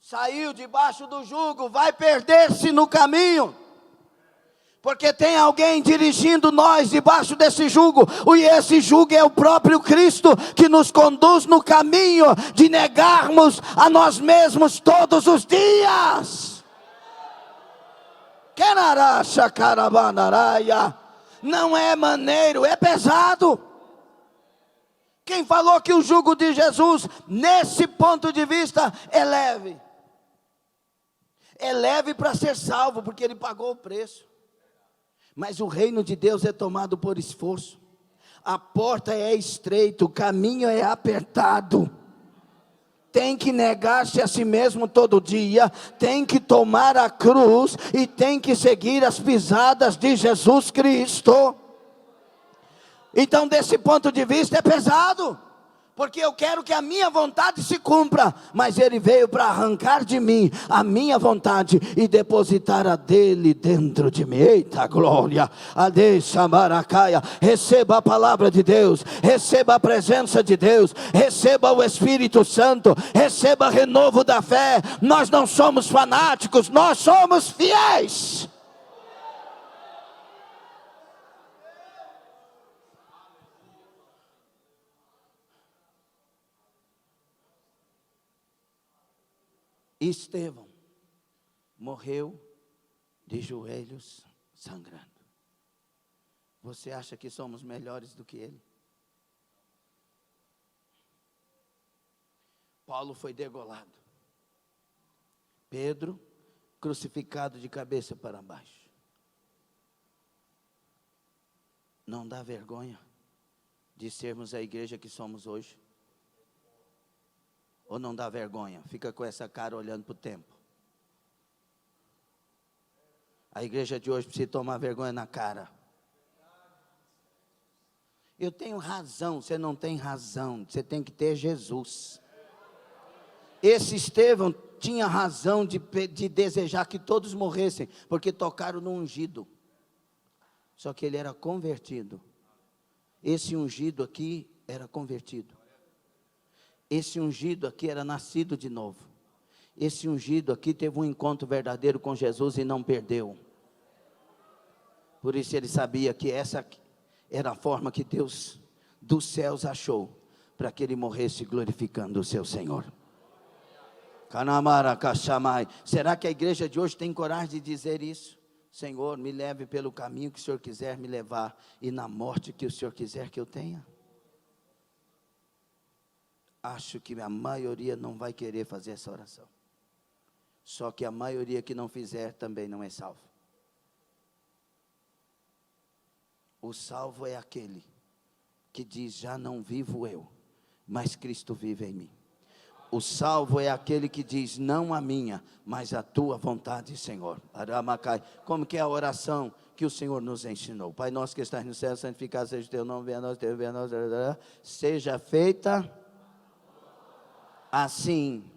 Saiu debaixo do jugo, vai perder-se no caminho, porque tem alguém dirigindo nós debaixo desse jugo, e esse jugo é o próprio Cristo, que nos conduz no caminho de negarmos a nós mesmos todos os dias. Não é maneiro, é pesado. Quem falou que o jugo de Jesus, nesse ponto de vista, é leve? É leve para ser salvo, porque ele pagou o preço. Mas o reino de Deus é tomado por esforço. A porta é estreita, o caminho é apertado. Tem que negar-se a si mesmo todo dia, tem que tomar a cruz e tem que seguir as pisadas de Jesus Cristo. Então, desse ponto de vista é pesado, porque eu quero que a minha vontade se cumpra, mas ele veio para arrancar de mim a minha vontade e depositar a dele dentro de mim. Eita glória, receba a palavra de Deus, receba a presença de Deus, receba o Espírito Santo, receba renovo da fé. Nós não somos fanáticos, nós somos fiéis. Estevão morreu de joelhos sangrando. Você acha que somos melhores do que ele? Paulo foi degolado. Pedro crucificado de cabeça para baixo. Não dá vergonha de sermos a igreja que somos hoje? Ou não dá vergonha? Fica com essa cara olhando para o tempo. A igreja de hoje precisa tomar vergonha na cara. Eu tenho razão, você não tem razão. Você tem que ter Jesus. Esse Estevão tinha razão de desejar que todos morressem, porque tocaram no ungido. Só que ele era convertido. Esse ungido aqui era convertido. Esse ungido aqui era nascido de novo. Esse ungido aqui teve um encontro verdadeiro com Jesus e não perdeu. Por isso ele sabia que essa era a forma que Deus dos céus achou para que ele morresse glorificando o seu Senhor. Será que a igreja de hoje tem coragem de dizer isso? Senhor, me leve pelo caminho que o Senhor quiser me levar e na morte que o Senhor quiser que eu tenha? Acho que a maioria não vai querer fazer essa oração. Só que a maioria que não fizer também não é salvo. O salvo é aquele que diz: já não vivo eu, mas Cristo vive em mim. O salvo é aquele que diz: não a minha, mas a tua vontade, Senhor. Como que é a oração que o Senhor nos ensinou? Pai nosso que estás no céu, santificado seja o teu nome, venha a nós, venha a nós, seja feita assim.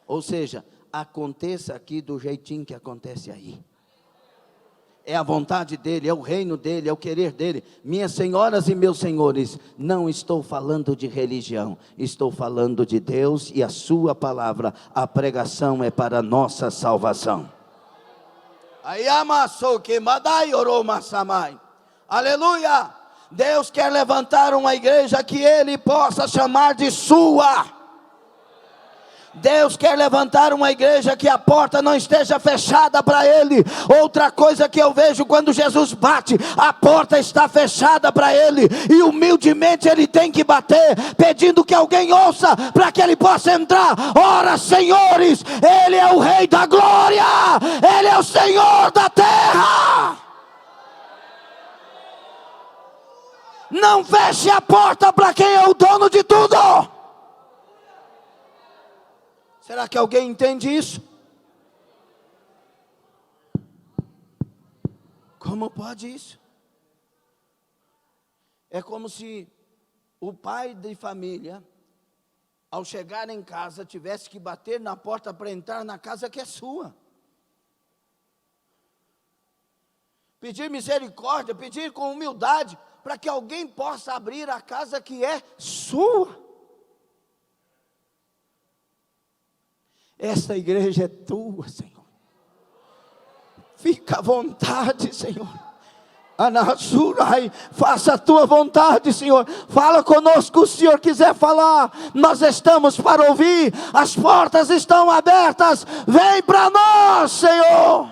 Ou seja, aconteça aqui do jeitinho que acontece aí. É a vontade dele, é o reino dele, é o querer dele. Minhas senhoras e meus senhores, não estou falando de religião, estou falando de Deus e a sua palavra. A pregação é para a nossa salvação. Aleluia! Deus quer levantar uma igreja que ele possa chamar de sua. Deus quer levantar uma igreja que a porta não esteja fechada para ele. Outra coisa que eu vejo quando Jesus bate, a porta está fechada para ele, e humildemente ele tem que bater, pedindo que alguém ouça, para que ele possa entrar. Ora, senhores, ele é o Rei da glória, ele é o Senhor da terra. Não feche a porta para quem é o dono de tudo. Será que alguém entende isso? Como pode isso? É como se o pai de família, ao chegar em casa, tivesse que bater na porta para entrar na casa que é sua. Pedir misericórdia, pedir com humildade, para que alguém possa abrir a casa que é sua. Essa igreja é tua, Senhor. Fica à vontade, Senhor. Anasurai, faça a tua vontade, Senhor. Fala conosco, o Senhor quiser falar. Nós estamos para ouvir. As portas estão abertas. Vem para nós, Senhor.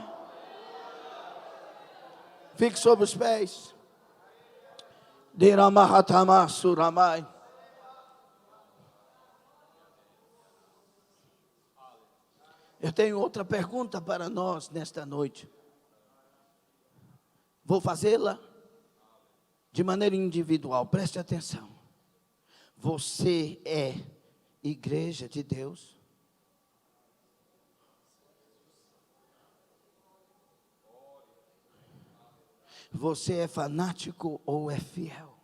Fique sobre os pés. Diramahatama suramai. Eu tenho outra pergunta para nós nesta noite. Vou fazê-la de maneira individual. Preste atenção. Você é igreja de Deus? Você é fanático ou é fiel?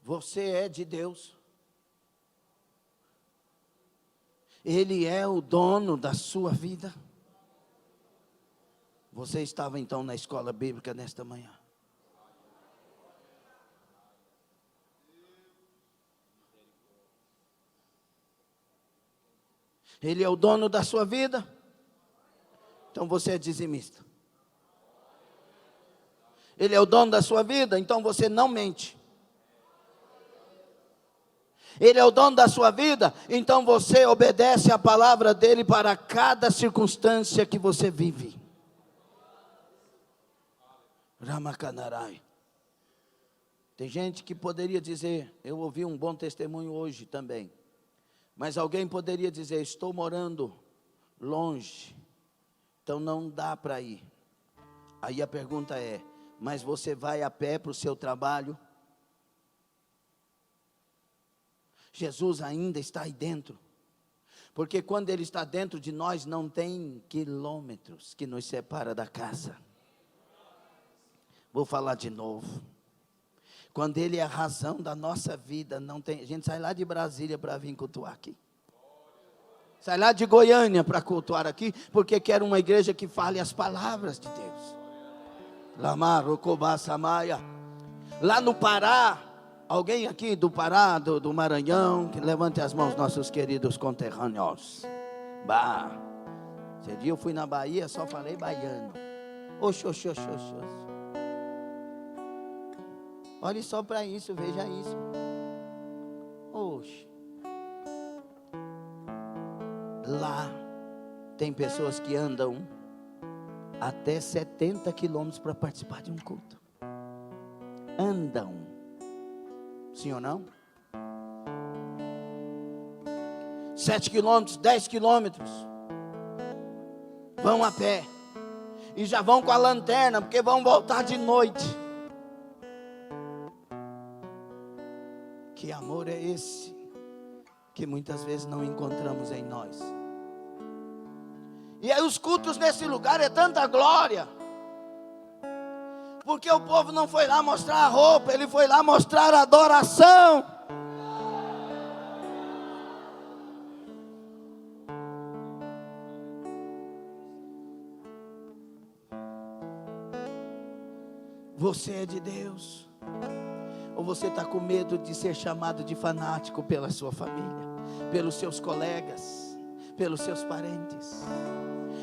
Você é de Deus? Ele é o dono da sua vida? Você estava então na escola bíblica nesta manhã? Ele é o dono da sua vida? Então você é dizimista. Ele é o dono da sua vida? Então você não mente. Ele é o dono da sua vida, então você obedece a palavra dele para cada circunstância que você vive. Ramakanarai. Tem gente que poderia dizer, eu ouvi um bom testemunho hoje também, mas alguém poderia dizer, estou morando longe, então não dá para ir. Aí a pergunta é, mas você vai a pé para o seu trabalho? Jesus ainda está aí dentro, porque quando Ele está dentro de nós, não tem quilômetros que nos separa da casa. Vou falar de novo. Quando Ele é a razão da nossa vida, não tem. A gente sai lá de Brasília para vir cultuar aqui. Sai lá de Goiânia para cultuar aqui, porque quer uma igreja que fale as palavras de Deus. Lamar, Rokobá, Samaia. Lá no Pará. Alguém aqui do Pará, do Maranhão, que levante as mãos, nossos queridos conterrâneos. Bah, esse dia eu fui na Bahia, só falei baiano. Oxi. Olhe só para isso, veja isso. Oxi. Lá tem pessoas que andam até 70 quilômetros para participar de um culto. Andam. Sim ou não? 7 quilômetros, 10 quilômetros. Vão a pé. E já vão com a lanterna, porque vão voltar de noite. Que amor é esse? Que muitas vezes não encontramos em nós. E aí os cultos nesse lugar é tanta glória. Porque o povo não foi lá mostrar a roupa, ele foi lá mostrar a adoração. Você é de Deus? Ou você está com medo de ser chamado de fanático pela sua família, pelos seus colegas, pelos seus parentes?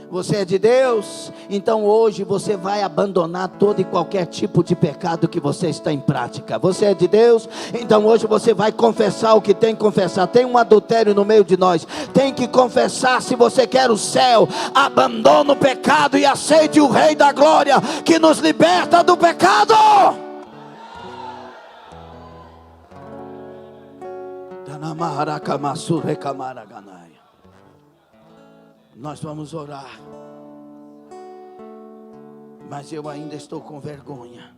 Você é de Deus? Então hoje você vai abandonar todo e qualquer tipo de pecado que você está em prática. Você é de Deus? Então hoje você vai confessar o que tem que confessar. Tem um adultério no meio de nós, tem que confessar. Se você quer o céu, abandone o pecado e aceite o Rei da Glória, que nos liberta do pecado. Nós vamos orar, mas eu ainda estou com vergonha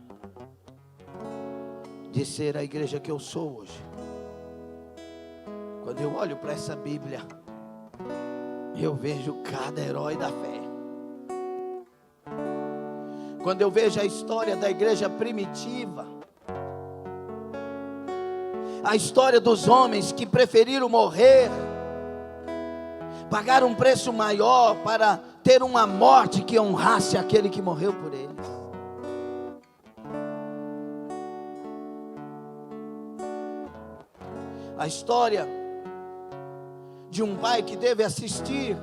de ser a igreja que eu sou hoje. Quando eu olho para essa Bíblia, eu vejo cada herói da fé. Quando eu vejo a história da igreja primitiva, a história dos homens que preferiram morrer, pagar um preço maior para ter uma morte que honrasse aquele que morreu por eles. A história de um pai que teve assistir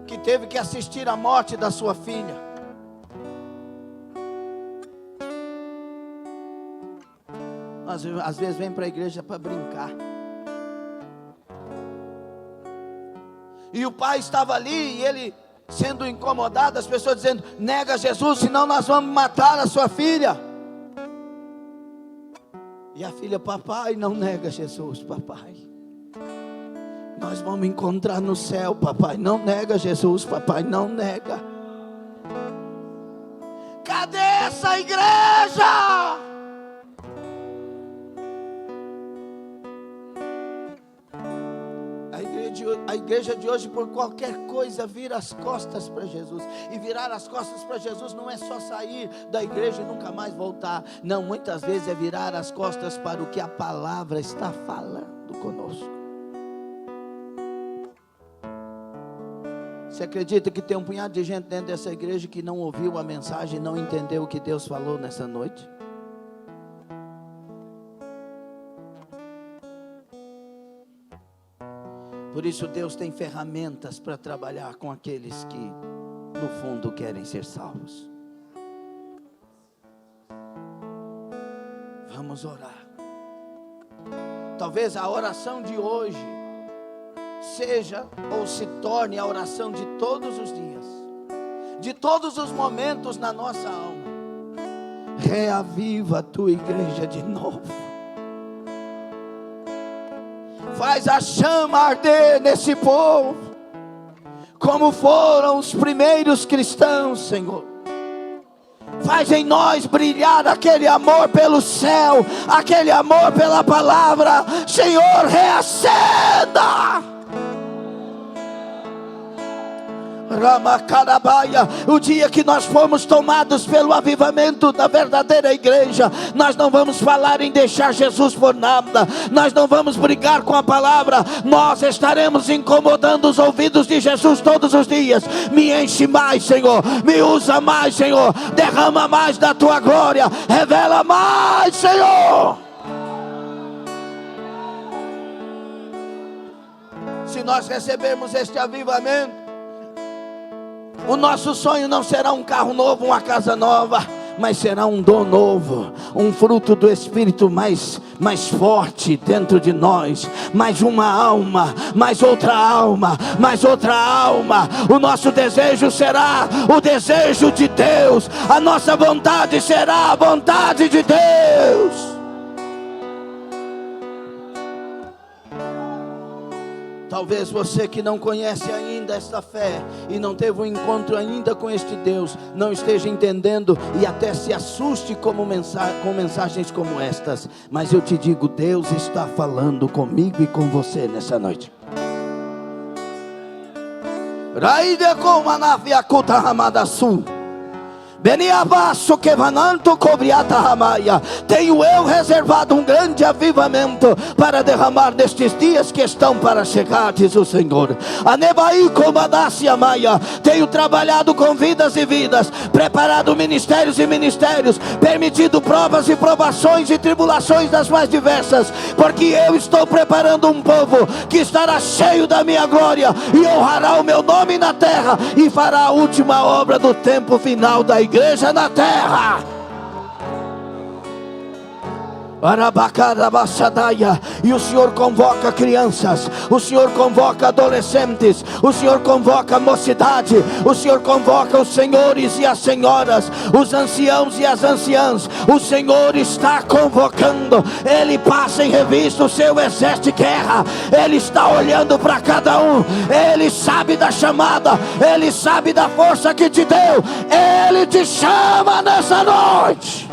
que teve que assistir à morte da sua filha. Nós às vezes vem para a igreja para brincar. E o pai estava ali, e ele sendo incomodado, as pessoas dizendo: nega Jesus, senão nós vamos matar a sua filha. E a filha: papai, não nega Jesus, papai. Nós vamos encontrar no céu, papai. Não nega Jesus, papai, não nega. Cadê essa igreja? A igreja de hoje, por qualquer coisa, vira as costas para Jesus. E virar as costas para Jesus não é só sair da igreja e nunca mais voltar. Não, muitas vezes é virar as costas para o que a palavra está falando conosco. Você acredita que tem um punhado de gente dentro dessa igreja que não ouviu a mensagem, não entendeu o que Deus falou nessa noite? Por isso Deus tem ferramentas para trabalhar com aqueles que no fundo querem ser salvos. Vamos orar. Talvez a oração de hoje seja ou se torne a oração de todos os dias, de todos os momentos na nossa alma. Reaviva a tua igreja de novo. Faz a chama arder nesse povo, como foram os primeiros cristãos, Senhor. Faz em nós brilhar aquele amor pelo céu, aquele amor pela palavra. Senhor, reacenda Ramacarabaia. O dia que nós formos tomados pelo avivamento da verdadeira igreja, nós não vamos falar em deixar Jesus por nada, nós não vamos brigar com a palavra, nós estaremos incomodando os ouvidos de Jesus todos os dias. Me enche mais, Senhor, me usa mais, Senhor, derrama mais da tua glória, revela mais, Senhor. Se nós recebermos este avivamento, o nosso sonho não será um carro novo, uma casa nova, mas será um dom novo, um fruto do Espírito mais forte dentro de nós, mais uma alma, mais outra alma, mais outra alma. O nosso desejo será o desejo de Deus, a nossa vontade será a vontade de Deus. Talvez você que não conhece ainda esta fé e não teve um encontro ainda com este Deus, não esteja entendendo e até se assuste com mensagens como estas. Mas eu te digo, Deus está falando comigo e com você nessa noite. Tenho eu reservado um grande avivamento para derramar nestes dias que estão para chegar, diz o Senhor. Tenho trabalhado com vidas e vidas, preparado ministérios e ministérios, permitido provas e provações e tribulações das mais diversas, porque eu estou preparando um povo que estará cheio da minha glória e honrará o meu nome na terra e fará a última obra do tempo final da igreja na terra. E o Senhor convoca crianças, o Senhor convoca adolescentes, o Senhor convoca a mocidade, o Senhor convoca os senhores e as senhoras, os anciãos e as anciãs. O Senhor está convocando. Ele passa em revista o seu exército de guerra. Ele está olhando para cada um. Ele sabe da chamada, Ele sabe da força que te deu. Ele te chama nessa noite.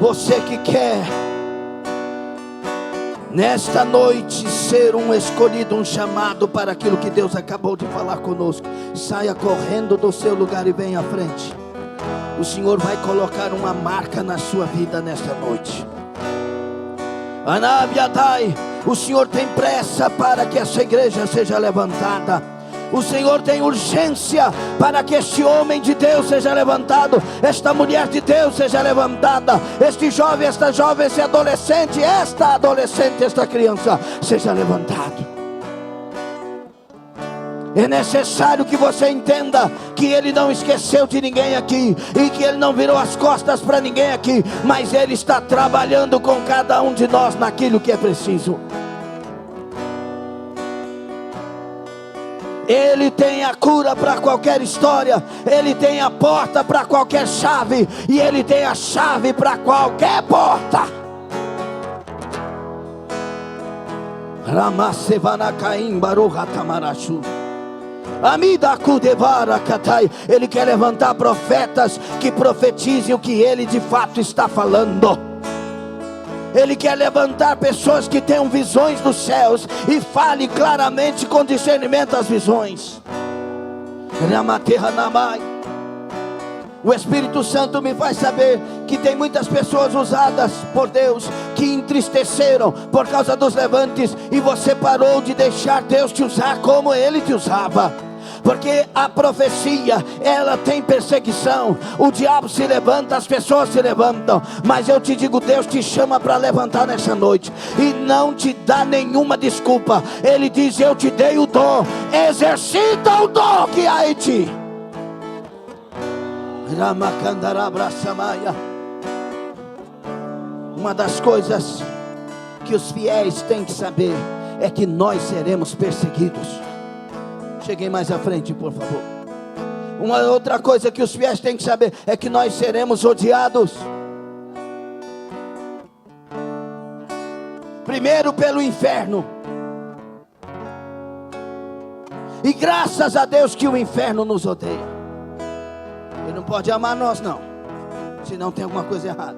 Você que quer nesta noite ser um escolhido, um chamado para aquilo que Deus acabou de falar conosco, saia correndo do seu lugar e venha à frente. O Senhor vai colocar uma marca na sua vida nesta noite. O Senhor tem pressa para que essa igreja seja levantada. O Senhor tem urgência para que este homem de Deus seja levantado, esta mulher de Deus seja levantada, este jovem, esta jovem, esse adolescente, esta adolescente, esta criança seja levantado. É necessário que você entenda que Ele não esqueceu de ninguém aqui, e que Ele não virou as costas para ninguém aqui, mas Ele está trabalhando com cada um de nós naquilo que é preciso. Ele tem a cura para qualquer história, Ele tem a porta para qualquer chave, e Ele tem a chave para qualquer porta. Ramasevanacaim Baruhatamarachu. Ele quer levantar profetas que profetizem o que Ele de fato está falando. Ele quer levantar pessoas que tenham visões dos céus e fale claramente com discernimento as visões. O Espírito Santo me faz saber que tem muitas pessoas usadas por Deus que entristeceram por causa dos levantes, e você parou de deixar Deus te usar como Ele te usava. Porque a profecia, ela tem perseguição. O diabo se levanta, as pessoas se levantam. Mas eu te digo, Deus te chama para levantar nessa noite, e não te dá nenhuma desculpa. Ele diz: eu te dei o dom, exercita o dom que há em ti. Uma das coisas que os fiéis têm que saber é que nós seremos perseguidos. Cheguem mais à frente, por favor. Uma outra coisa que os fiéis têm que saber é que nós seremos odiados. Primeiro pelo inferno. E graças a Deus que o inferno nos odeia. Ele não pode amar nós não, senão tem alguma coisa errada.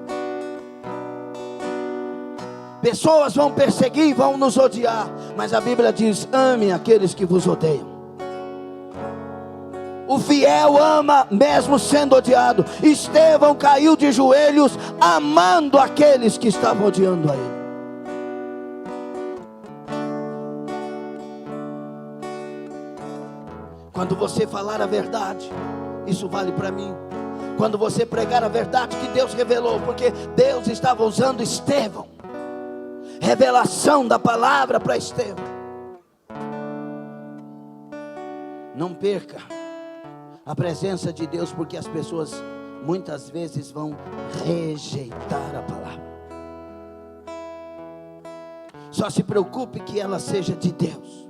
Pessoas vão perseguir, vão nos odiar, mas a Bíblia diz: ame aqueles que vos odeiam. O fiel ama mesmo sendo odiado. Estevão caiu de joelhos amando aqueles que estavam odiando a ele. Quando você falar a verdade, isso vale para mim. Quando você pregar a verdade que Deus revelou, porque Deus estava usando Estevão, revelação da palavra para Estevão. Não perca a presença de Deus, porque as pessoas muitas vezes vão rejeitar a palavra. Só se preocupe que ela seja de Deus,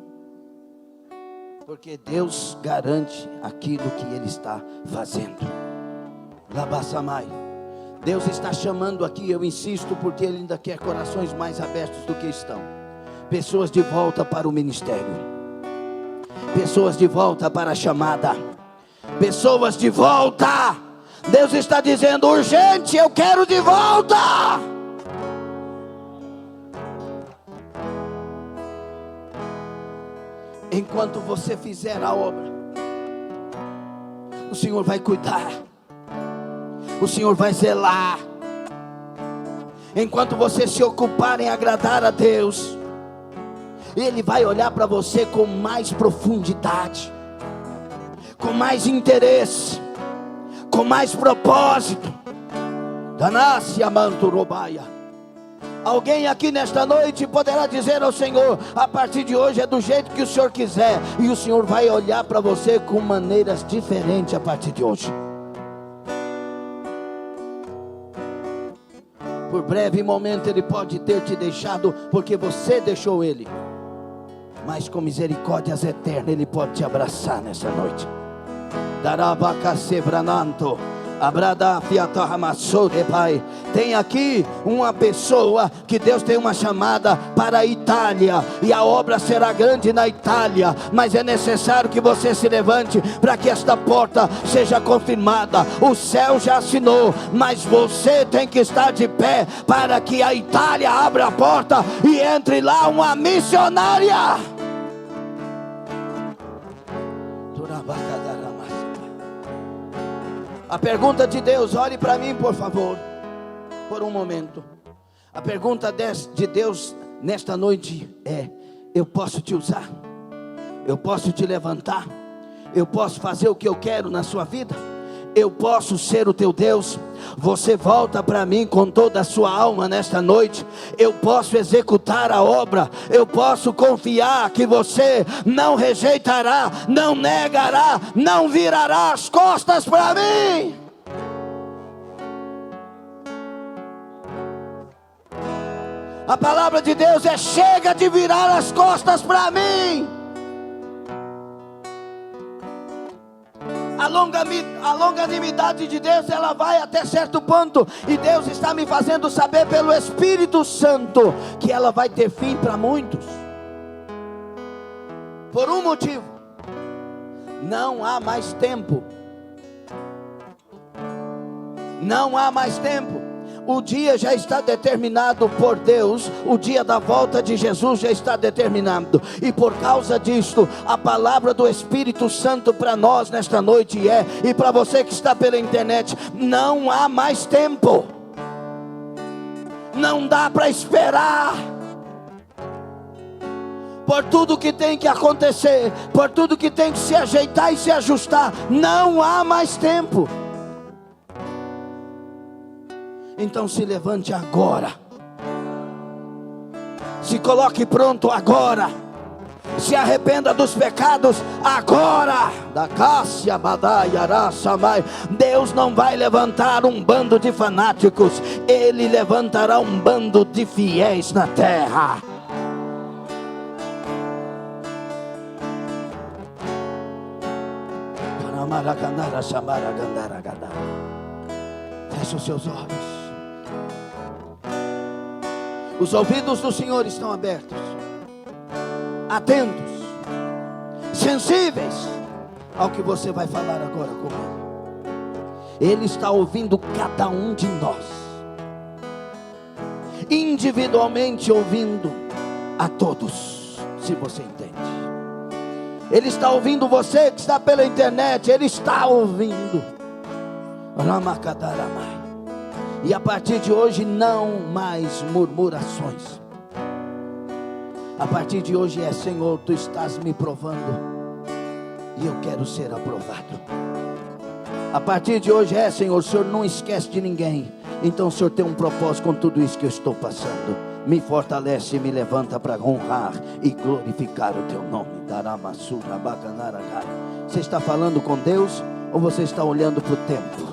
porque Deus garante aquilo que Ele está fazendo. Labassamai. Deus está chamando aqui, eu insisto, porque Ele ainda quer corações mais abertos do que estão. Pessoas de volta para o ministério, pessoas de volta para a chamada, pessoas de volta. Deus está dizendo: urgente, eu quero de volta. Enquanto você fizer a obra, o Senhor vai cuidar, o Senhor vai zelar. Enquanto você se ocupar em agradar a Deus, Ele vai olhar para você com mais profundidade, com mais interesse, com mais propósito. Danácia manturobaia. Alguém aqui nesta noite poderá dizer ao Senhor: a partir de hoje é do jeito que o Senhor quiser, e o Senhor vai olhar para você com maneiras diferentes a partir de hoje. Por breve momento Ele pode ter te deixado porque você deixou Ele, mas com misericórdias eternas Ele pode te abraçar nessa noite. Darabacasebrananto. Pai, tem aqui uma pessoa que Deus tem uma chamada para a Itália, e a obra será grande na Itália, mas é necessário que você se levante para que esta porta seja confirmada. O céu já assinou, mas você tem que estar de pé para que a Itália abra a porta e entre lá uma missionária. A pergunta de Deus, olhe para mim por favor, por um momento. A pergunta de Deus nesta noite é: eu posso te usar? Eu posso te levantar. Eu posso fazer o que eu quero na sua vida. Eu posso ser o teu Deus. Você volta para mim com toda a sua alma nesta noite. Eu posso executar a obra. Eu posso confiar que você não rejeitará, não negará, não virará as costas para mim. A palavra de Deus é: chega de virar as costas para mim. A longanimidade de Deus, ela vai até certo ponto, e Deus está me fazendo saber pelo Espírito Santo que ela vai ter fim para muitos, por um motivo: não há mais tempo. Não há mais tempo. O dia já está determinado por Deus. O dia da volta de Jesus já está determinado. E por causa disto, a palavra do Espírito Santo para nós nesta noite e para você que está pela internet: não há mais tempo. Não dá para esperar. Por tudo que tem que acontecer, por tudo que tem que se ajeitar e se ajustar, não há mais tempo. Então se levante agora. Se coloque pronto agora. Se arrependa dos pecados agora. Da Cássia Badaiará Samai. Deus não vai levantar um bando de fanáticos. Ele levantará um bando de fiéis na terra. Feche os seus olhos. Os ouvidos do Senhor estão abertos, atentos, sensíveis ao que você vai falar agora com Ele. Ele está ouvindo cada um de nós, individualmente ouvindo a todos, se você entende. Ele está ouvindo você que está pela internet. Ele está ouvindo. Ramacadaramai. E a partir de hoje não mais murmurações. A partir de hoje é: Senhor, Tu estás me provando e eu quero ser aprovado. A partir de hoje é: Senhor, o Senhor não esquece de ninguém. Então o Senhor tem um propósito com tudo isso que eu estou passando. Me fortalece e me levanta para honrar e glorificar o Teu nome. Você está falando com Deus ou você está olhando para o tempo?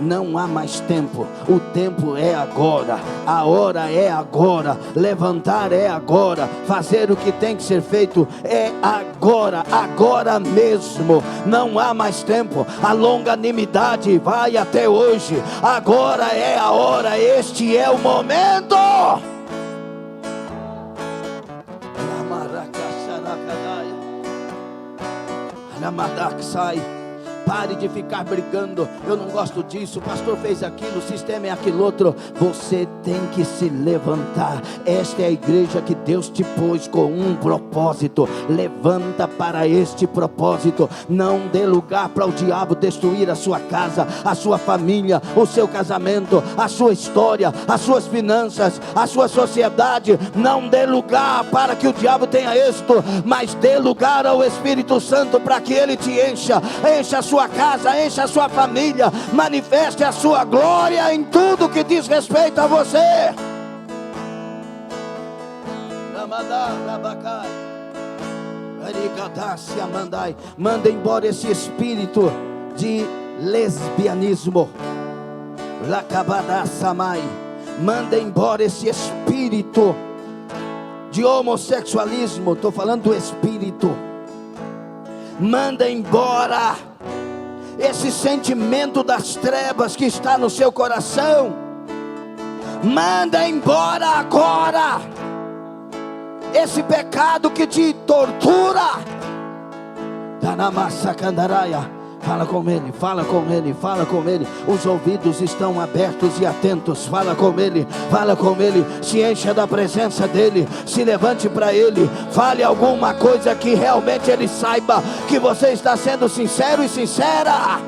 Não há mais tempo. O tempo é agora. A hora é agora. Levantar é agora. Fazer o que tem que ser feito é agora. Agora mesmo. Não há mais tempo. A longanimidade vai até hoje. Agora é a hora. Este é o momento. Pare de ficar brigando. Eu não gosto disso, o pastor fez aquilo, o sistema é aquilo outro. Você tem que se levantar. Esta é a igreja que Deus te pôs com um propósito. Levanta para este propósito. Não dê lugar para o diabo destruir a sua casa, a sua família, o seu casamento, a sua história, as suas finanças, a sua sociedade. Não dê lugar para que o diabo tenha êxito, mas dê lugar ao Espírito Santo para que ele te encha. Encha a sua casa, encha a sua família, manifeste a sua glória em tudo que diz respeito a você. Manda embora esse espírito de lesbianismo. Manda embora esse espírito de homossexualismo. Estou falando do espírito. Manda embora esse sentimento das trevas que está no seu coração. Manda embora agora esse pecado que te tortura. Fala com Ele, fala com Ele, fala com Ele. Os ouvidos estão abertos e atentos. Fala com Ele, fala com Ele. Se encha da presença dEle. Se levante para Ele. Fale alguma coisa que realmente Ele saiba que você está sendo sincero e sincera.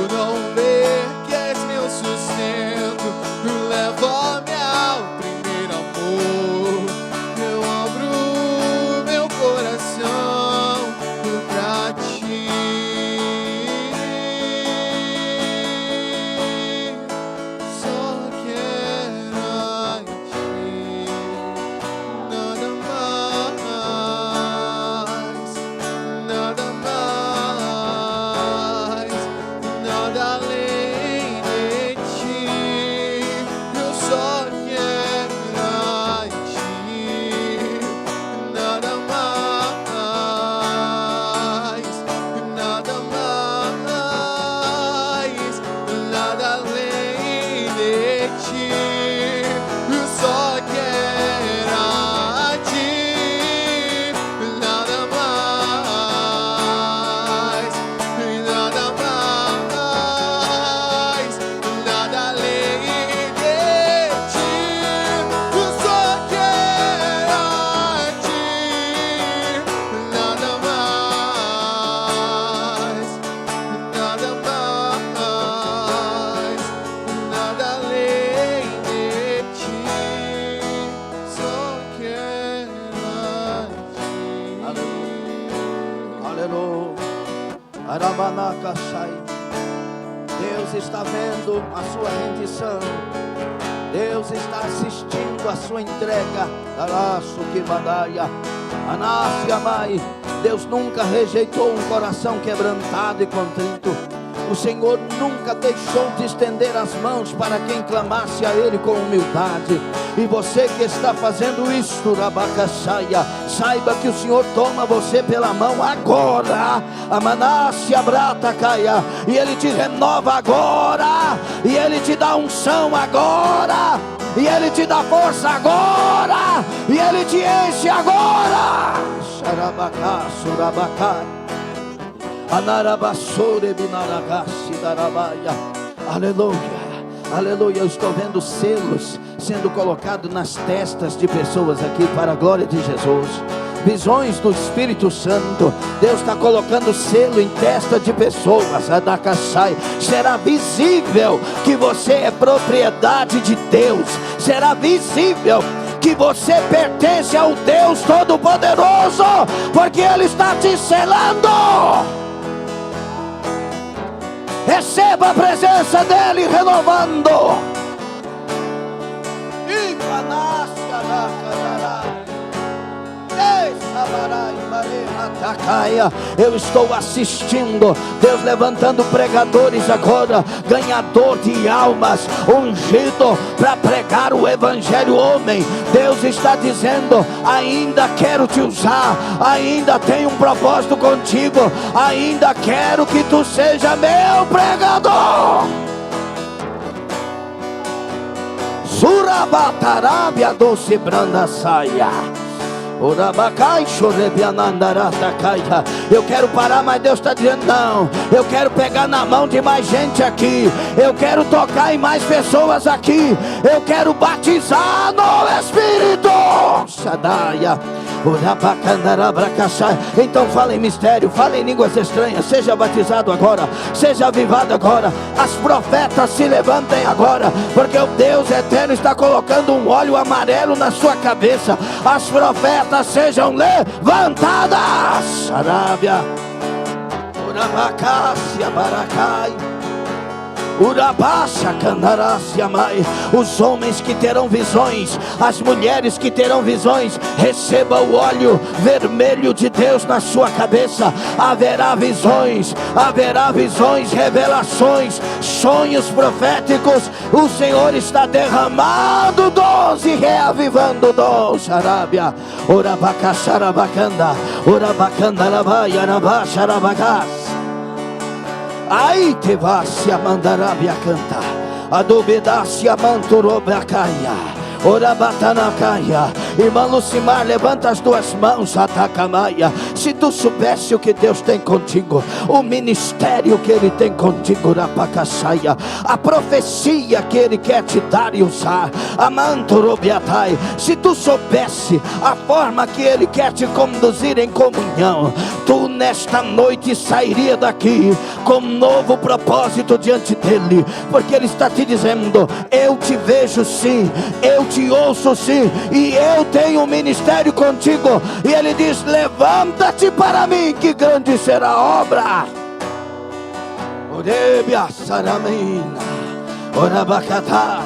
não ver que és meu sustento, leva-me ao primeiro amor. Eu abro meu coração pra ti. Só quero a ti, nada mais, nada mais, nada além de ti. Eu só quero a ti, nada mais, nada mais, nada além de ti. Eu só quero a ti, nada mais, nada mais, nada além de ti. Eu só quero a ti, nada mais, nada mais, nada além de ti. Só quero a ti. Aleluia. Arabanacachai. Deus está vendo a sua rendição. Deus está assistindo a sua entrega. Araço que madaia. Anácia mãe. Deus nunca rejeitou um coração quebrantado e contrito. O Senhor nunca deixou de estender as mãos para quem clamasse a Ele com humildade. E você que está fazendo isso, Rabacaçaia, saiba que o Senhor toma você pela mão agora. A Manácia Brata Caia, e Ele te renova agora, e Ele te dá unção agora, e Ele te dá força agora, e Ele te enche agora. Xarabacá, surabacá. Anarabassore binaragassi darabaia. Aleluia, aleluia. Eu estou vendo selos sendo colocados nas testas de pessoas aqui para a glória de Jesus. Visões do Espírito Santo. Deus está colocando selo em testa de pessoas. Adacassai. Será visível que você é propriedade de Deus. Será visível que você pertence ao Deus Todo-Poderoso, porque Ele está te selando. Receba a presença dEle renovando. Eu estou assistindo Deus levantando pregadores agora, ganhador de almas, ungido para pregar o evangelho. Homem, Deus está dizendo: ainda quero te usar, ainda tenho um propósito contigo, ainda quero que tu seja meu pregador. Surabatarabia doce branda saia. Eu quero parar, mas Deus está dizendo não. Eu quero pegar na mão de mais gente aqui. Eu quero tocar em mais pessoas aqui. Eu quero batizar no Espírito. Shadaia. Então fala em mistério, fala em línguas estranhas. Seja batizado agora, seja avivado agora. As profetas se levantem agora, porque o Deus eterno está colocando um óleo amarelo na sua cabeça. As profetas sejam levantadas. Arábia, Urabacácia, Baracai, Urabaxa, Candarácia, Mai. Os homens que terão visões, as mulheres que terão visões, receba o óleo vermelho de Deus na sua cabeça. Haverá visões, revelações, sonhos proféticos. O Senhor está derramando dons e reavivando dons. Arábia, Urabacaxarabacanda, Urabacandarabai, Arabaxarabacás. Aí te vá se amandarabia canta, adobedácia manturobacaia, orabatanacaia. Irmã Lucimar, levanta as duas mãos, Atacamaia. Se tu soubesse o que Deus tem contigo, o ministério que Ele tem contigo, Rapacaçaia, a profecia que Ele quer te dar e usar, Amantorobiatai. Se tu soubesse a forma que Ele quer te conduzir em comunhão, tu nesta noite sairia daqui com um novo propósito diante dEle, porque Ele está te dizendo: eu te vejo sim, eu te ouço sim, e eu tenho um ministério contigo. E Ele diz: levanta-te para mim, que grande será a obra. Orebia Saramina, Orabacatá.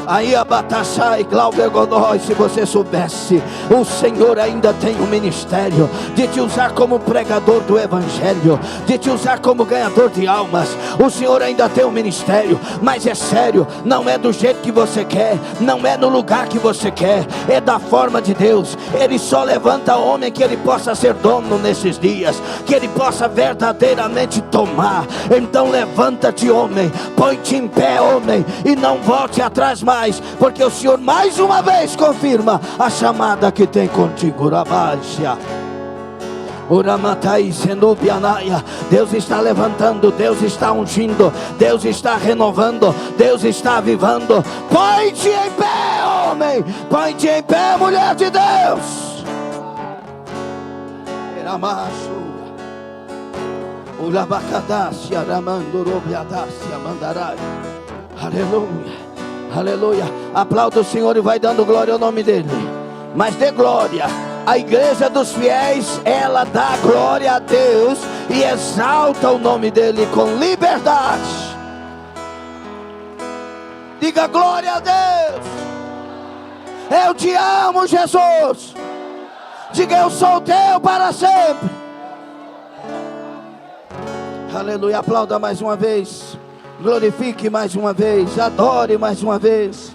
Aí a Batassai, Glauber Godoy, se você soubesse, o Senhor ainda tem um ministério de te usar como pregador do Evangelho, de te usar como ganhador de almas. O Senhor ainda tem um ministério, mas é sério, não é do jeito que você quer, não é no lugar que você quer, é da forma de Deus. Ele só levanta homem que Ele possa ser dono nesses dias, que Ele possa verdadeiramente tomar. Então levanta-te, homem, põe-te em pé, homem, e não volte atrás mais, porque o Senhor mais uma vez confirma a chamada que tem contigo. Rabácia, Uramatai, Senubianaia. Deus está levantando, Deus está ungindo, Deus está renovando, Deus está avivando. Põe-te em pé, homem, põe-te em pé, mulher de Deus. Eramaçu, Urabacadacia, Ramandurobiadacia, Mandarai. Aleluia. Aleluia. Aplauda o Senhor e vai dando glória ao nome dEle. Mas dê glória. A igreja dos fiéis, ela dá glória a Deus e exalta o nome dEle com liberdade. Diga glória a Deus. Eu te amo, Jesus. Diga: eu sou teu para sempre. Aleluia. Aplauda mais uma vez. Glorifique mais uma vez, adore mais uma vez.